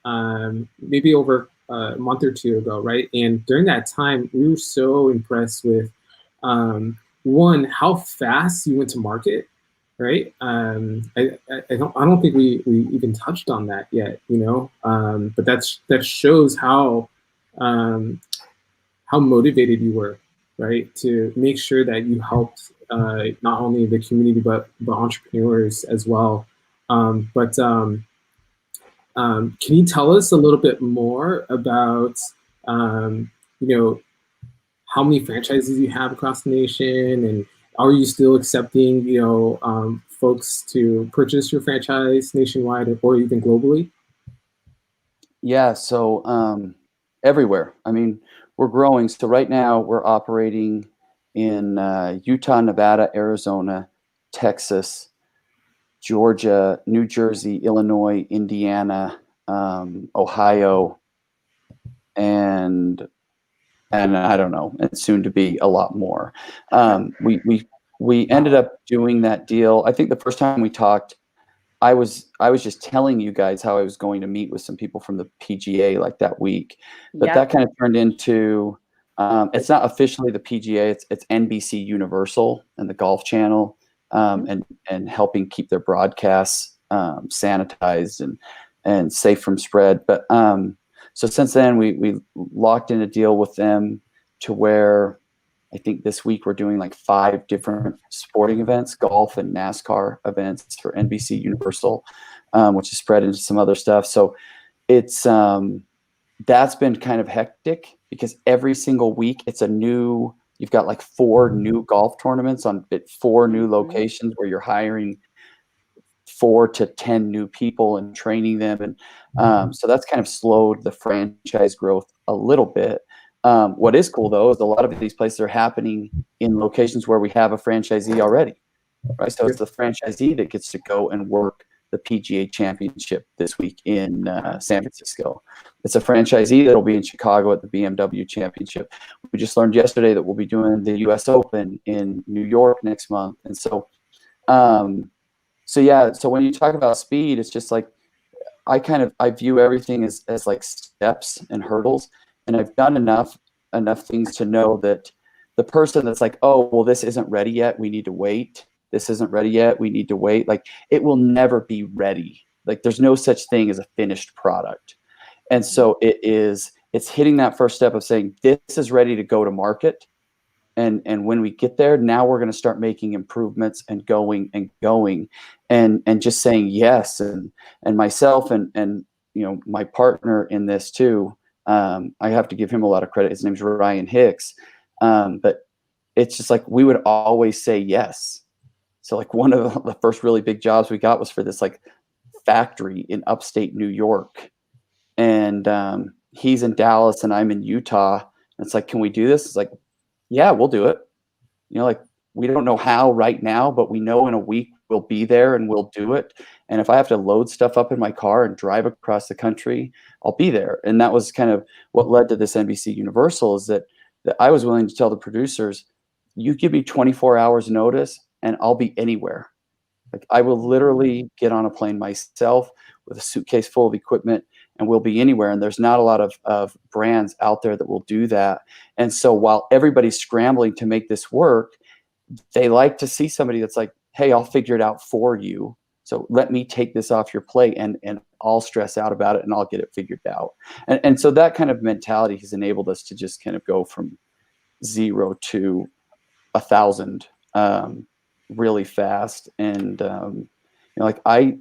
maybe over a month or two ago, right? And during that time, we were so impressed with one, how fast you went to market, right? I don't think we even touched on that yet, but that shows how motivated you were, right, to make sure that you helped not only the community but entrepreneurs as well. But can you tell us a little bit more about how many franchises you have across the nation, and are you still accepting folks to purchase your franchise nationwide or even globally? Yeah, so everywhere. I mean, we're growing. So right now we're operating in Utah, Nevada, Arizona, Texas, Georgia, New Jersey, Illinois, Indiana, Ohio, and I don't know, and soon to be a lot more. We ended up doing that deal. I think the first time we talked, I was just telling you guys how I was going to meet with some people from the PGA like that week, but that kind of turned into it's not officially the PGA, it's NBC Universal and the Golf Channel, and helping keep their broadcasts sanitized and safe from spread. But so since then we locked in a deal with them to where I think this week we're doing like 5 different sporting events, golf and NASCAR events for NBC Universal, which is spread into some other stuff. So it's that's been kind of hectic, because every single week it's you've got like 4 new golf tournaments on 4 new locations where you're hiring 4 to 10 new people and training them. And so that's kind of slowed the franchise growth a little bit. What is cool though, is a lot of these places are happening in locations where we have a franchisee already, right? So it's the franchisee that gets to go and work the PGA Championship this week in San Francisco. It's a franchisee that'll be in Chicago at the BMW Championship. We just learned yesterday that we'll be doing the U.S. Open in New York next month. And so, so when you talk about speed, it's just like, I view everything as like steps and hurdles. And I've done enough things to know that the person that's like, oh, well, this isn't ready yet, we need to wait. This isn't ready yet, we need to wait. Like, it will never be ready. Like, there's no such thing as a finished product. And so it's hitting that first step of saying, this is ready to go to market. And when we get there, now we're going to start making improvements and going and just saying yes. And myself and my partner in this too, I have to give him a lot of credit. His name's Ryan Hicks. But it's just like, we would always say yes. So like, one of the first really big jobs we got was for this like factory in upstate New York. And he's in Dallas and I'm in Utah. And it's like, can we do this? It's like, yeah, we'll do it. Like, we don't know how right now, but we know in a week we'll be there and we'll do it. And if I have to load stuff up in my car and drive across the country, I'll be there. And that was kind of what led to this NBC Universal, is that I was willing to tell the producers, you give me 24 hours notice and I'll be anywhere. Like, I will literally get on a plane myself with a suitcase full of equipment and we'll be anywhere. And there's not a lot of brands out there that will do that. And so while everybody's scrambling to make this work, they like to see somebody that's like, hey, I'll figure it out for you. So let me take this off your plate and I'll stress out about it and I'll get it figured out. And so that kind of mentality has enabled us to just kind of go from 0 to 1,000 really fast. And like, I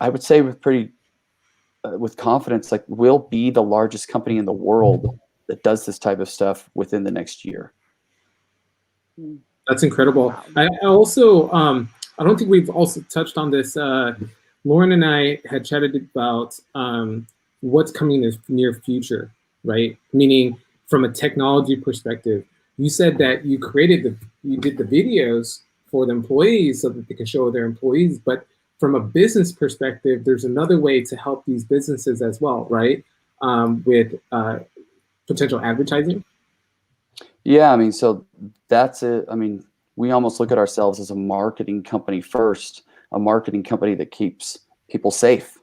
would say with confidence, like, we'll be the largest company in the world that does this type of stuff within the next year. That's incredible. I also, I don't think we've also touched on this. Lauren and I had chatted about what's coming in the near future, right? Meaning, from a technology perspective, you said that you did the videos for the employees so that they can show their employees, but from a business perspective, there's another way to help these businesses as well, right? With potential advertising. Yeah, I mean, so that's it. I mean, we almost look at ourselves as a marketing company first, a marketing company that keeps people safe.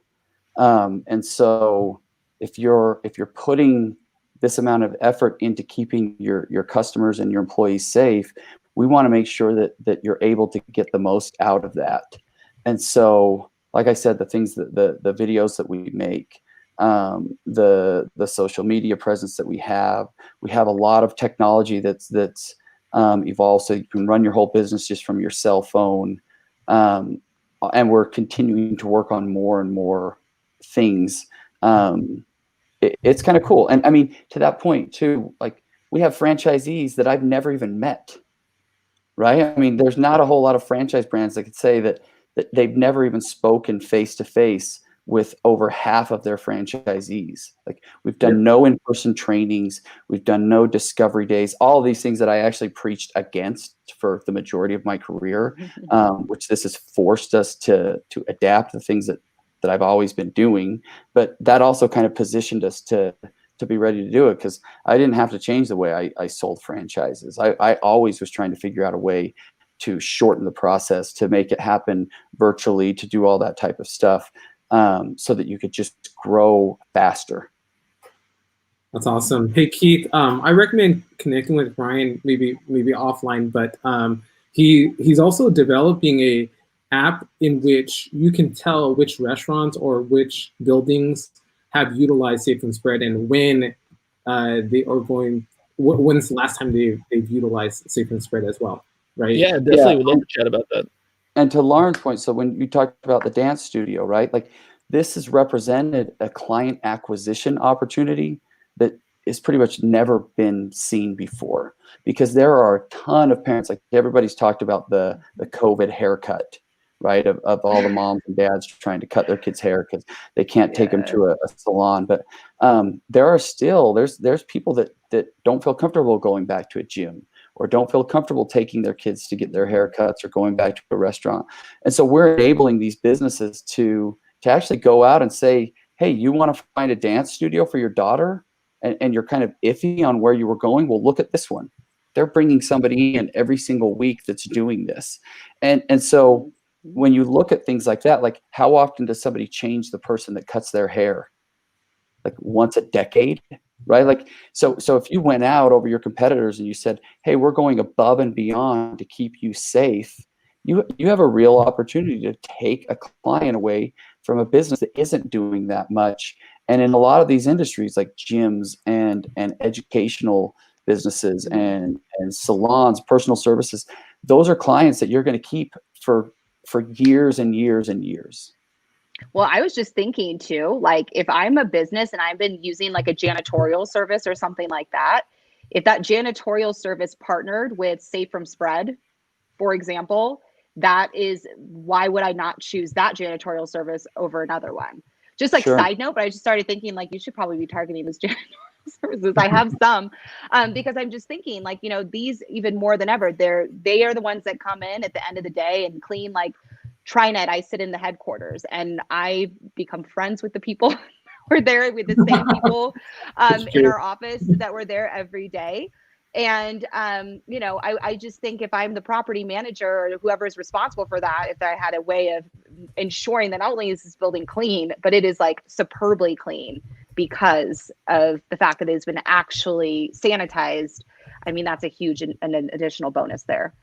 And so if you're putting this amount of effort into keeping your customers and your employees safe, we want to make sure that you're able to get the most out of that. And so, like I said, the things that the videos that we make, the social media presence that we have a lot of technology that's evolved, so you can run your whole business just from your cell phone. And we're continuing to work on more and more things. It's kind of cool. And I mean, to that point too, like, we have franchisees that I've never even met, right? I mean, there's not a whole lot of franchise brands that could say that they've never even spoken face to face with over half of their franchisees. Like, we've done no in-person trainings, we've done no discovery days, all of these things that I actually preached against for the majority of my career, which this has forced us to adapt the things that I've always been doing. But that also kind of positioned us to be ready to do it, because I didn't have to change the way I sold franchises. I always was trying to figure out a way to shorten the process, to make it happen virtually, to do all that type of stuff, so that you could just grow faster. That's awesome. Hey, Keith, I recommend connecting with Ryan, maybe offline, but he's also developing a app in which you can tell which restaurants or which buildings have utilized Safe and Spread, and when they are going, when's the last time they've utilized Safe and Spread as well, right? Yeah, definitely would love to chat about that. And to Lauren's point, so when you talked about the dance studio, right? Like, this has represented a client acquisition opportunity that is pretty much never been seen before, because there are a ton of parents, like, everybody's talked about the COVID haircut, right? Of all the moms and dads trying to cut their kids' hair because they can't take them to a salon. But there are still, there's people that don't feel comfortable going back to a gym, or don't feel comfortable taking their kids to get their haircuts or going back to a restaurant. And so we're enabling these businesses to actually go out and say, hey, you want to find a dance studio for your daughter and you're kind of iffy on where you were going? Well, look at this one. They're bringing somebody in every single week that's doing this. And so when you look at things like that, like how often does somebody change the person that cuts their hair? Like once a decade, right? Like, so if you went out over your competitors and you said, hey, we're going above and beyond to keep you safe, you have a real opportunity to take a client away from a business that isn't doing that much. And in a lot of these industries like gyms and educational businesses and salons, personal services, those are clients that you're going to keep for years and years and years. Well, I was just thinking too, like if I'm a business and I've been using like a janitorial service or something like that, if that janitorial service partnered with Safe from Spread, for example, that is, why would I not choose that janitorial service over another one? Just like side note, but I just started thinking like you should probably be targeting this janitorial services. I have some because I'm just thinking like, you know, these even more than ever, they are the ones that come in at the end of the day and clean. Like TriNet, I sit in the headquarters and I become friends with the people who are there, with the same people in our office that were there every day. And, you know, I just think if I'm the property manager or whoever is responsible for that, if I had a way of ensuring that not only is this building clean, but it is like superbly clean because of the fact that it's been actually sanitized, I mean, that's a huge an additional bonus there.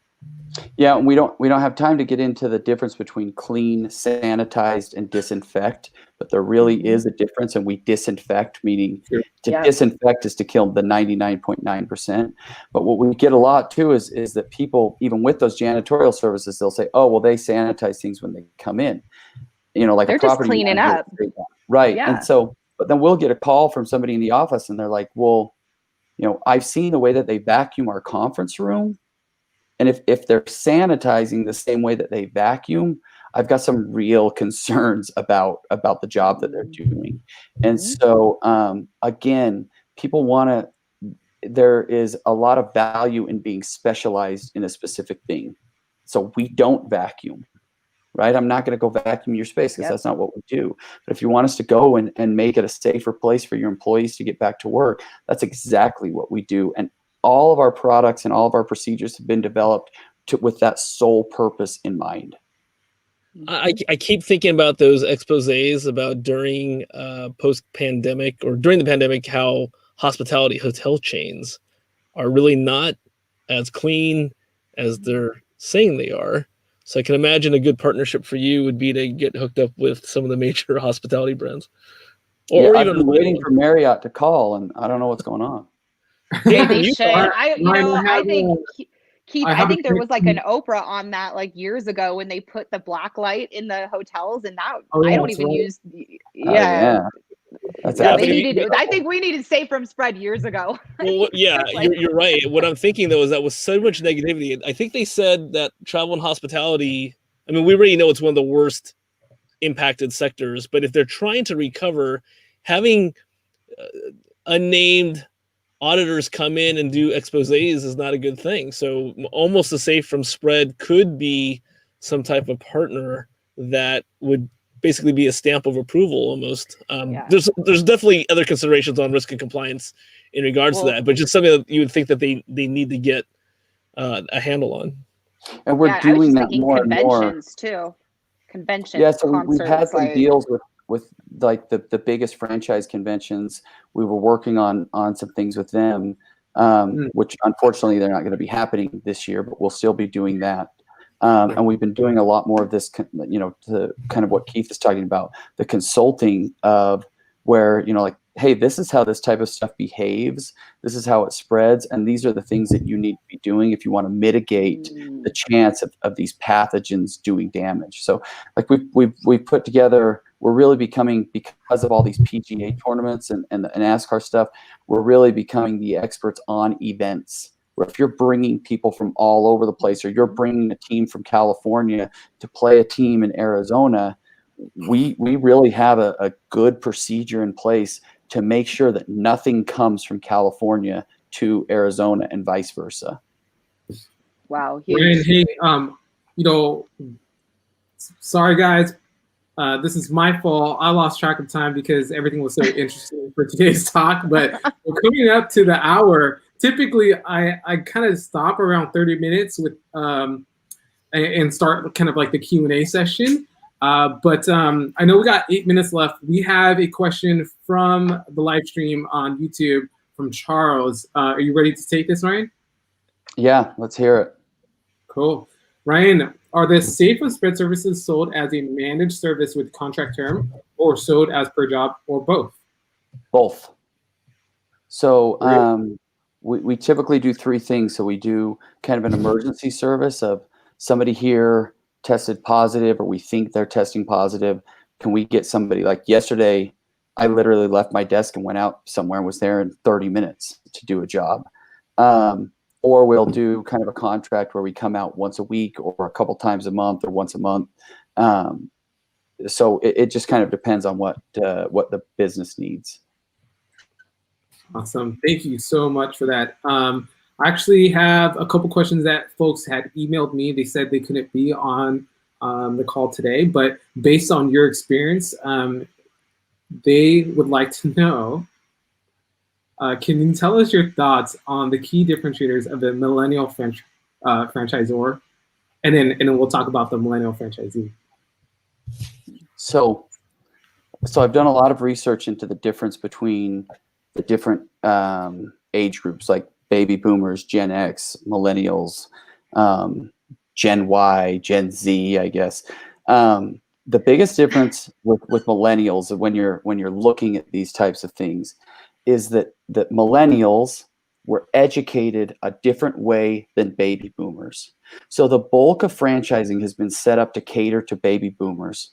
Yeah, and we don't have time to get into the difference between clean, sanitized, and disinfect, but there really is a difference, and we disinfect, meaning to disinfect is to kill the 99.9%. But what we get a lot too is that people, even with those janitorial services, they'll say, oh, well, they sanitize things when they come in. You know, like they're a property just cleaning up. Right. Yeah. And so, but then we'll get a call from somebody in the office and they're like, well, you know, I've seen the way that they vacuum our conference room. And if they're sanitizing the same way that they vacuum, I've got some real concerns about the job that they're doing. And so, again, people there is a lot of value in being specialized in a specific thing. So we don't vacuum, right? I'm not going to go vacuum your space because that's not what we do. But if you want us to go and make it a safer place for your employees to get back to work, that's exactly what we do. And all of our products and all of our procedures have been developed with that sole purpose in mind. I keep thinking about those exposés about during post-pandemic or during the pandemic, how hospitality hotel chains are really not as clean as they're saying they are. So I can imagine a good partnership for you would be to get hooked up with some of the major hospitality brands. Or I've been waiting for Marriott to call, and I don't know what's going on. They should. I think Keith, I think there was like an Oprah on that like years ago when they put the black light in the hotels, and that I don't even use. I think we needed Safe from Spread years ago. Well, yeah, you're right. What I'm thinking though is that with so much negativity, I think they said that travel and hospitality, I mean, we already know it's one of the worst impacted sectors, but if they're trying to recover, having unnamed auditors come in and do exposés is not a good thing. So almost the Safe from Spread could be some type of partner that would basically be a stamp of approval almost. There's definitely other considerations on risk and compliance in regards to that, but just something that you would think that they need to get a handle on. And we're doing that more and more. Conventions too. Conventions. Yeah, so we've had some deals with like the biggest franchise conventions. We were working on some things with them, which unfortunately they're not going to be happening this year, but we'll still be doing that. And we've been doing a lot more of this, you know, to kind of what Keith is talking about, the consulting of where, you know, like, hey, this is how this type of stuff behaves. This is how it spreads. And these are the things that you need to be doing if you want to mitigate the chance of these pathogens doing damage. So like we've put together, we're really becoming, because of all these PGA tournaments and NASCAR stuff, we're really becoming the experts on events. Where if you're bringing people from all over the place, or you're bringing a team from California to play a team in Arizona, we really have a good procedure in place to make sure that nothing comes from California to Arizona and vice versa. Wow, Ryan, huge. hey, you know, sorry guys, this is my fault. I lost track of time because everything was so interesting for today's talk. But we're coming up to the hour. Typically, I kind of stop around 30 minutes with and start kind of like the Q&A session. But I know we got 8 minutes left. We have a question from the live stream on YouTube from Charles. Are you ready to take this, Ryan? Yeah, let's hear it. Cool. Ryan, are the safe and spread services sold as a managed service with contract term or sold as per job or both? Both. So we typically do three things. So we do kind of an emergency service of somebody here tested positive or we think they're testing positive. Can we get somebody? Like yesterday, I literally left my desk and went out somewhere and was there in 30 minutes to do a job. Or we'll do kind of a contract where we come out once a week or a couple times a month or once a month. So it just kind of depends on what the business needs. Awesome. Thank you so much for that. I actually have a couple questions that folks had emailed me. They said they couldn't be on the call today, but based on your experience, they would like to know, can you tell us your thoughts on the key differentiators of the millennial franchisor? And then we'll talk about the millennial franchisee. So I've done a lot of research into the difference between the different age groups, like baby boomers, Gen X, millennials, Gen Y, Gen Z, I guess. The biggest difference with millennials when you're looking at these types of things is that millennials were educated a different way than baby boomers. So the bulk of franchising has been set up to cater to baby boomers.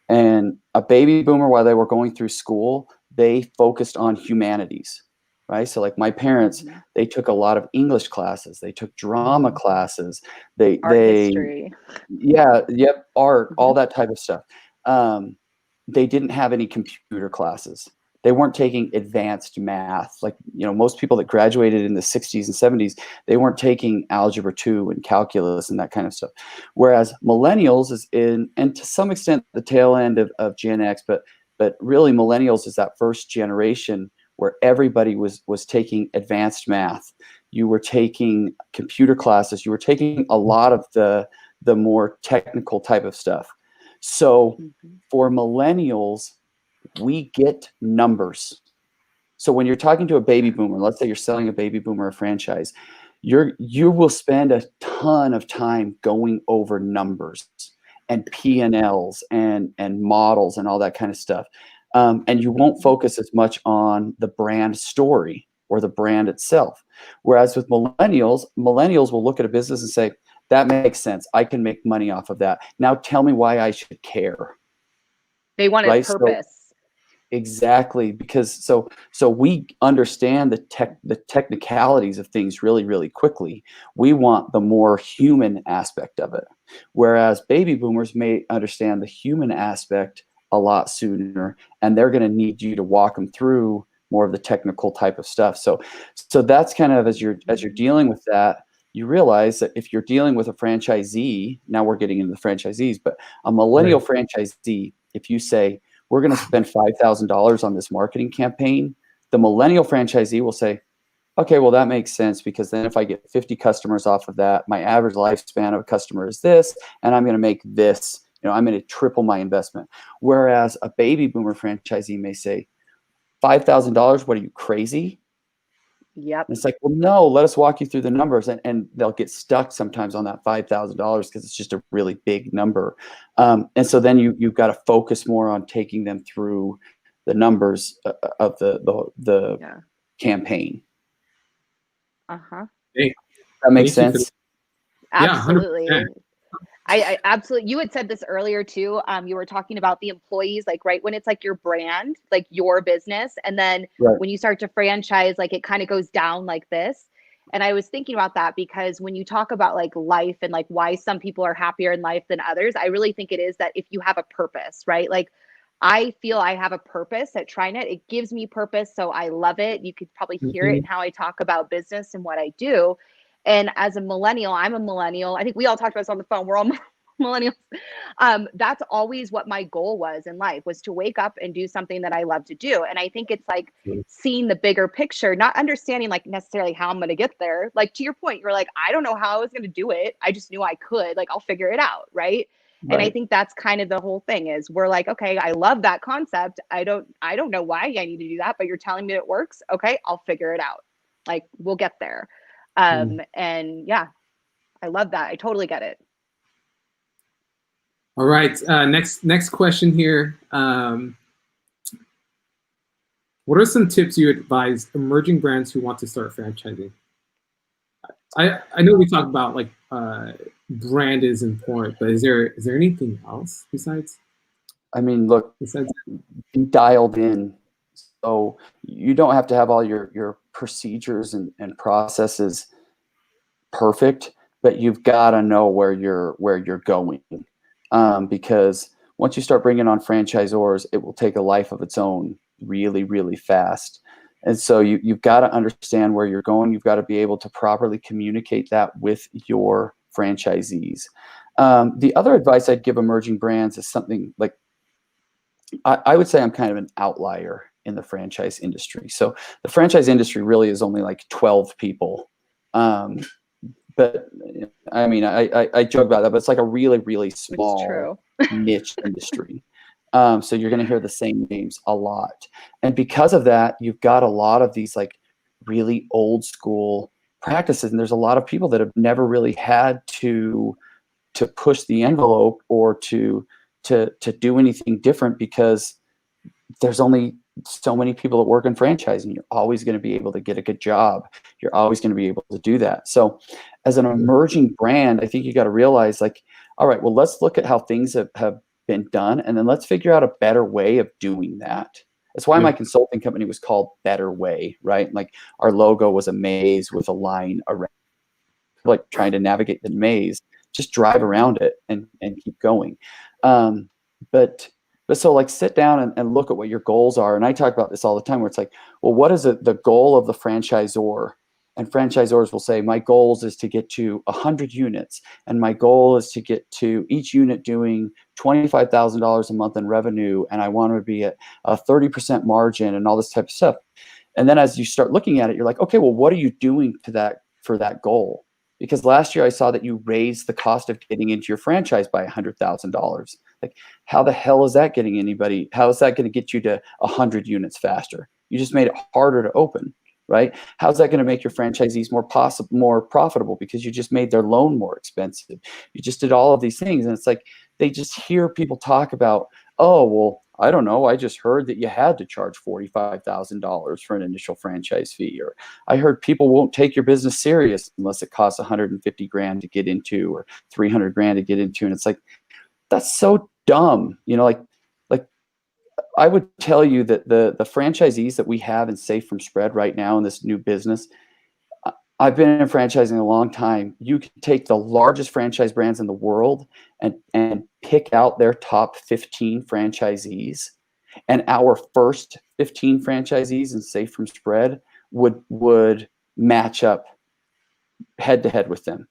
And a baby boomer, while they were going through school, they focused on humanities, right? So like my parents, they took a lot of English classes, they took drama classes, Art history. Art, all that type of stuff. They didn't have any computer classes. They weren't taking advanced math. Like, most people that graduated in the 60s and 70s, they weren't taking algebra 2 and calculus and that kind of stuff. Whereas millennials is and to some extent the tail end of Gen X, but really millennials is that first generation where everybody was taking advanced math. You were taking computer classes. You were taking a lot of the more technical type of stuff. So for millennials, we get numbers. So when you're talking to a baby boomer, let's say you're selling a baby boomer a franchise, you will spend a ton of time going over numbers and P&Ls and models and all that kind of stuff. And you won't focus as much on the brand story or the brand itself. Whereas with millennials will look at a business and say, that makes sense. I can make money off of that. Now tell me why I should care. They want a purpose. Exactly, because so we understand the technicalities of things really, really quickly. We want the more human aspect of it, whereas baby boomers may understand the human aspect a lot sooner, and they're going to need you to walk them through more of the technical type of stuff. So that's kind of as you're dealing with that, you realize that if you're dealing with a franchisee, now we're getting into the franchisees, but a millennial franchisee, if you say, we're going to spend $5,000 on this marketing campaign, the millennial franchisee will say, okay, well, that makes sense, because then if I get 50 customers off of that, my average lifespan of a customer is this, and I'm going to make this, I'm going to triple my investment. Whereas a baby boomer franchisee may say, $5,000, what are you, crazy? Yep. And it's like, well, no, let us walk you through the numbers. And they'll get stuck sometimes on that $5,000 because it's just a really big number. And so then you've got to focus more on taking them through the numbers of the campaign. Uh-huh. That makes sense? Absolutely. Yeah, I absolutely. You had said this earlier too. You were talking about the employees, like right when it's like your brand, like your business, and then when you start to franchise, like it kind of goes down like this. And I was thinking about that because when you talk about like life and like why some people are happier in life than others, I really think it is that if you have a purpose, right? Like I feel I have a purpose at TriNet. It gives me purpose, so I love it. You could probably hear it in how I talk about business and what I do. And as a millennial, I'm a millennial. I think we all talked about this on the phone. We're all millennials. That's always what my goal was in life, was to wake up and do something that I love to do. And I think it's like seeing the bigger picture, not understanding like necessarily how I'm going to get there. Like to your point, you're like, I don't know how I was going to do it. I just knew I could, like, I'll figure it out. Right. And I think that's kind of the whole thing is we're like, okay, I love that concept. I don't know why I need to do that, but you're telling me it works. Okay. I'll figure it out. Like we'll get there. And yeah, I love that. I totally get it. All right. Next question here. What are some tips you advise emerging brands who want to start franchising? I know we talked about like brand is important, but is there anything else besides? I mean, look, be dialed in. So you don't have to have all your procedures and processes perfect, but you've got to know where you're going. Because once you start bringing on franchisors, it will take a life of its own really, really fast. And so you've got to understand where you're going. You've got to be able to properly communicate that with your franchisees. The other advice I'd give emerging brands is something like, I would say I'm kind of an outlier in the franchise industry. So the franchise industry really is only like 12 people. But I mean, I joke about that, but it's like a really, really small niche industry. So you're going to hear the same names a lot. And because of that, you've got a lot of these like really old school practices. And there's a lot of people that have never really had to push the envelope or to do anything different, because there's only so many people that work in franchising. You're always going to be able to get a good job. You're always going to be able to do that. So as an emerging brand, I think you got to realize like, all right, well, let's look at how things have been done, and then let's figure out a better way of doing that. That's why my consulting company was called Better Way, right? Like our logo was a maze with a line around, like trying to navigate the maze, just drive around it and keep going. But so like sit down and look at what your goals are. And I talk about this all the time, where it's like, well, what is the goal of the franchisor? And franchisors will say, my goals is to get to 100 units. And my goal is to get to each unit doing $25,000 a month in revenue. And I want to be at a 30% margin and all this type of stuff. And then as you start looking at it, you're like, okay, well, what are you doing for that goal? Because last year I saw that you raised the cost of getting into your franchise by $100,000. Like, how the hell is that getting anybody? How is that going to get you to 100 units faster? You just made it harder to open, right? How's that going to make your franchisees more profitable, because you just made their loan more expensive? You just did all of these things. And it's like, they just hear people talk about, oh, well, I don't know, I just heard that you had to charge $45,000 for an initial franchise fee. Or I heard people won't take your business serious unless it costs 150 grand to get into, or 300 grand to get into. And it's like, that's so dumb. You know, like I would tell you that the franchisees that we have in Safe from Spread right now in this new business, I've been in franchising a long time. You can take the largest franchise brands in the world and pick out their top 15 franchisees, and our first 15 franchisees in Safe from Spread would match up head to head with them.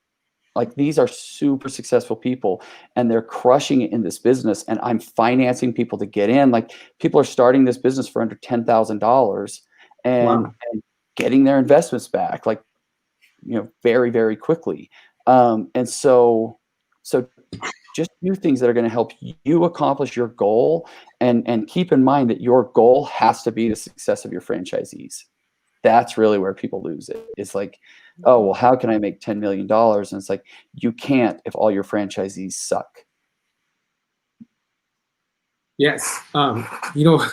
Like, these are super successful people, and they're crushing it in this business. And I'm financing people to get in. Like, people are starting this business for under $10,000 and getting their investments back, like, you know, very, very quickly. And so just do things that are going to help you accomplish your goal, and keep in mind that your goal has to be the success of your franchisees. That's really where people lose it. It's like, oh, well, how can I make $10 million? And it's like, you can't if all your franchisees suck. Yes. You know,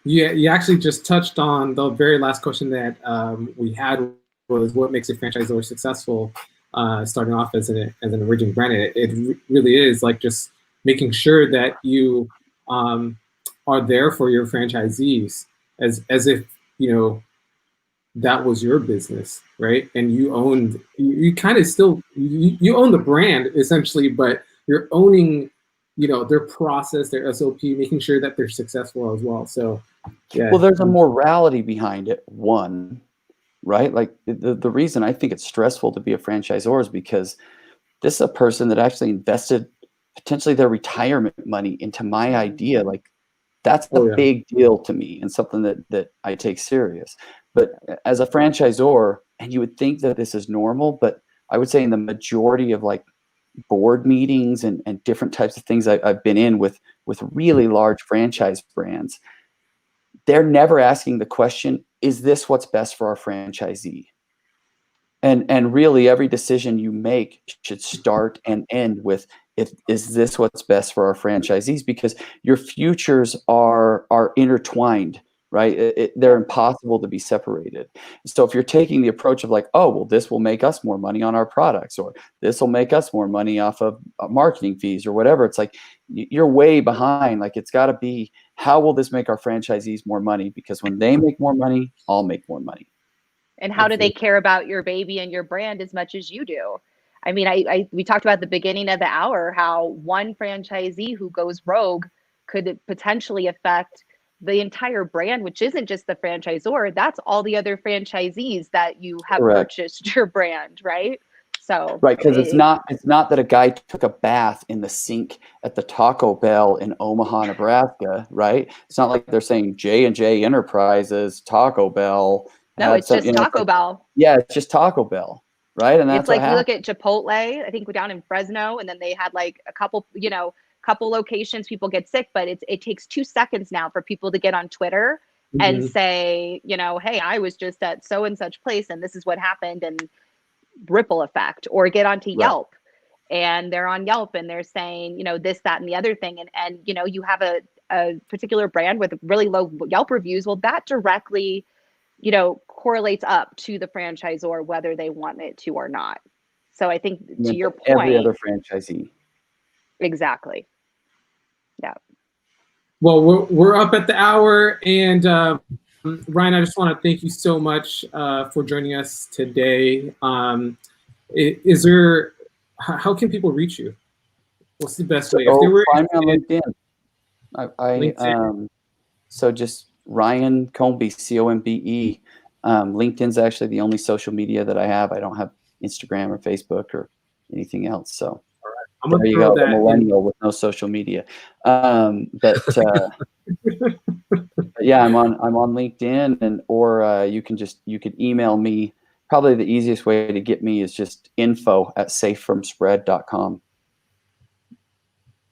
you actually just touched on the very last question that we had, was what makes a franchisor successful, starting off as an emerging brand. It really is like just making sure that you are there for your franchisees as if, you know, that was your business, right? And you kind of still, you own the brand essentially, but you're owning, you know, their process, their SOP, making sure that they're successful as well. So, yeah. Well, there's a morality behind it. One, right? Like the reason I think it's stressful to be a franchisor is because this is a person that actually invested potentially their retirement money into my idea. Like that's a big deal to me and something that I take serious. But as a franchisor, and you would think that this is normal, but I would say in the majority of like board meetings and different types of things I've been in with really large franchise brands, they're never asking the question, is this what's best for our franchisee? And really every decision you make should start and end with, is this what's best for our franchisees? Because your futures are intertwined, right? They're impossible to be separated. So if you're taking the approach of like, oh, well, this will make us more money on our products, or this will make us more money off of marketing fees or whatever, it's like you're way behind. Like it's got to be, how will this make our franchisees more money? Because when they make more money, I'll make more money. And how do they care about your baby and your brand as much as you do? I mean, we talked about at the beginning of the hour how one franchisee who goes rogue could potentially affect the entire brand, which isn't just the franchisor, that's all the other franchisees that you have purchased your brand, right? So right, because it's not that a guy took a bath in the sink at the Taco Bell in Omaha, Nebraska, right? It's not like they're saying J&J Enterprises, Taco Bell. No, it's just Taco Bell. Yeah, it's just Taco Bell, right? And that's it's like you look at Chipotle, I think down in Fresno, and then they had like a couple locations, people get sick, but it takes 2 seconds now for people to get on Twitter and say, hey, I was just at so and such place and this is what happened, and ripple effect, or get onto Yelp and they're on Yelp and they're saying, this, that, and the other thing. And you have a particular brand with really low Yelp reviews. Well, that directly correlates up to the franchisor, whether they want it to or not. So I think to your point, every other franchisee. Exactly. Yeah. Well, we're up at the hour, and Ryan, I just want to thank you so much for joining us today. Is there, how can people reach you? What's the best way? If they were find me on LinkedIn. So just Ryan Combe, Combe. LinkedIn's actually the only social media that I have. I don't have Instagram or Facebook or anything else. So there you go, the millennial with no social media. But yeah, I'm on LinkedIn, or you could email me. Probably the easiest way to get me is just info@safefromspread.com.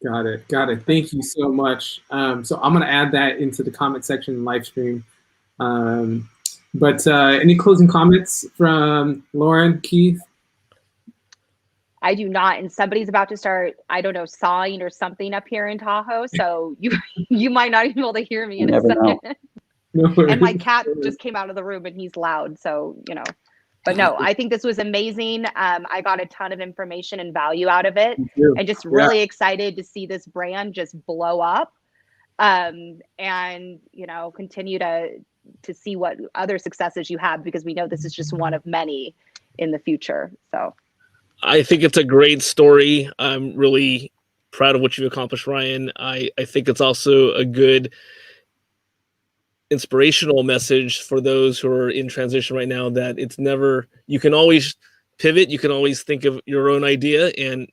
Got it. Thank you so much. So I'm going to add that into the comment section and live stream. But any closing comments from Lauren, Keith? I do not. And somebody's about to start, I don't know, sawing or something up here in Tahoe. So you might not even be able to hear me in a second. And my cat just came out of the room and he's loud. So, but no, I think this was amazing. I got a ton of information and value out of it. And just really excited to see this brand just blow up. And, continue to see what other successes you have, because we know this is just one of many in the future. So I think it's a great story. I'm really proud of what you've accomplished, Ryan. I think it's also a good inspirational message for those who are in transition right now, that you can always pivot. You can always think of your own idea and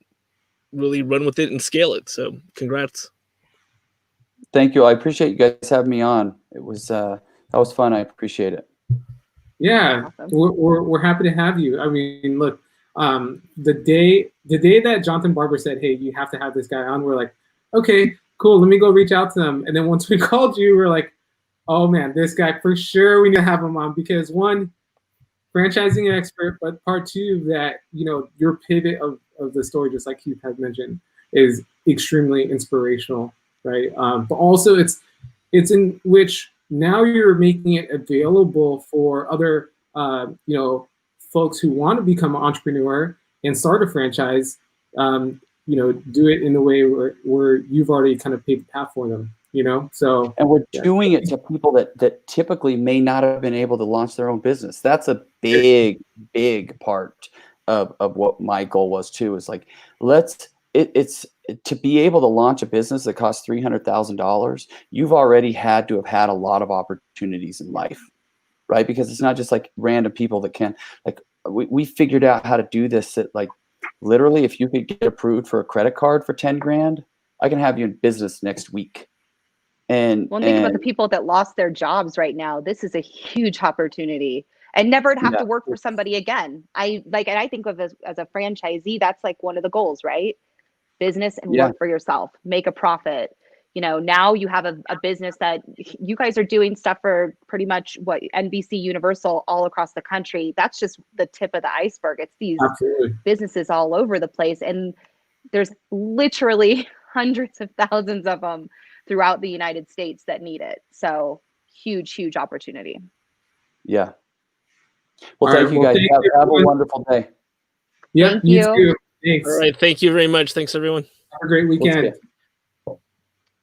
really run with it and scale it. So congrats. Thank you. I appreciate you guys having me on. It was, that was fun. I appreciate it. Yeah, awesome. We're happy to have you. I mean, look, the day that Jonathan Barber said, hey, you have to have this guy on, we're like, okay, cool, let me go reach out to them. And then once we called you, we're like, oh man, this guy for sure, we need to have him on, because one, franchising expert, but part two, that your pivot of the story, just like Keith has mentioned, is extremely inspirational, right? But also it's in which now you're making it available for other folks who want to become an entrepreneur and start a franchise, do it in a way where you've already kind of paved the path for them, So, and we're doing it to people that typically may not have been able to launch their own business. That's a big part of what my goal was too. Is like, it's to be able to launch a business that costs $300,000. You've already had to have had a lot of opportunities in life. right? Because it's not just like random people that can, like, we figured out how to do this at, like, literally, if you could get approved for a credit card for 10 grand, I can have you in business next week. And think about the people that lost their jobs right now. This is a huge opportunity, and never to have to work for somebody again. And I think of as a franchisee, that's like one of the goals, right? Business and work for yourself, make a profit. You know, now you have a business that you guys are doing stuff for pretty much what NBC Universal all across the country. That's just the tip of the iceberg. It's these businesses all over the place. And there's literally hundreds of thousands of them throughout the United States that need it. So huge, huge opportunity. Yeah. Well, thank you guys. Have a wonderful day. Yeah, Thank you. too. Thanks. All right. Thank you very much. Thanks, everyone. Have a great weekend.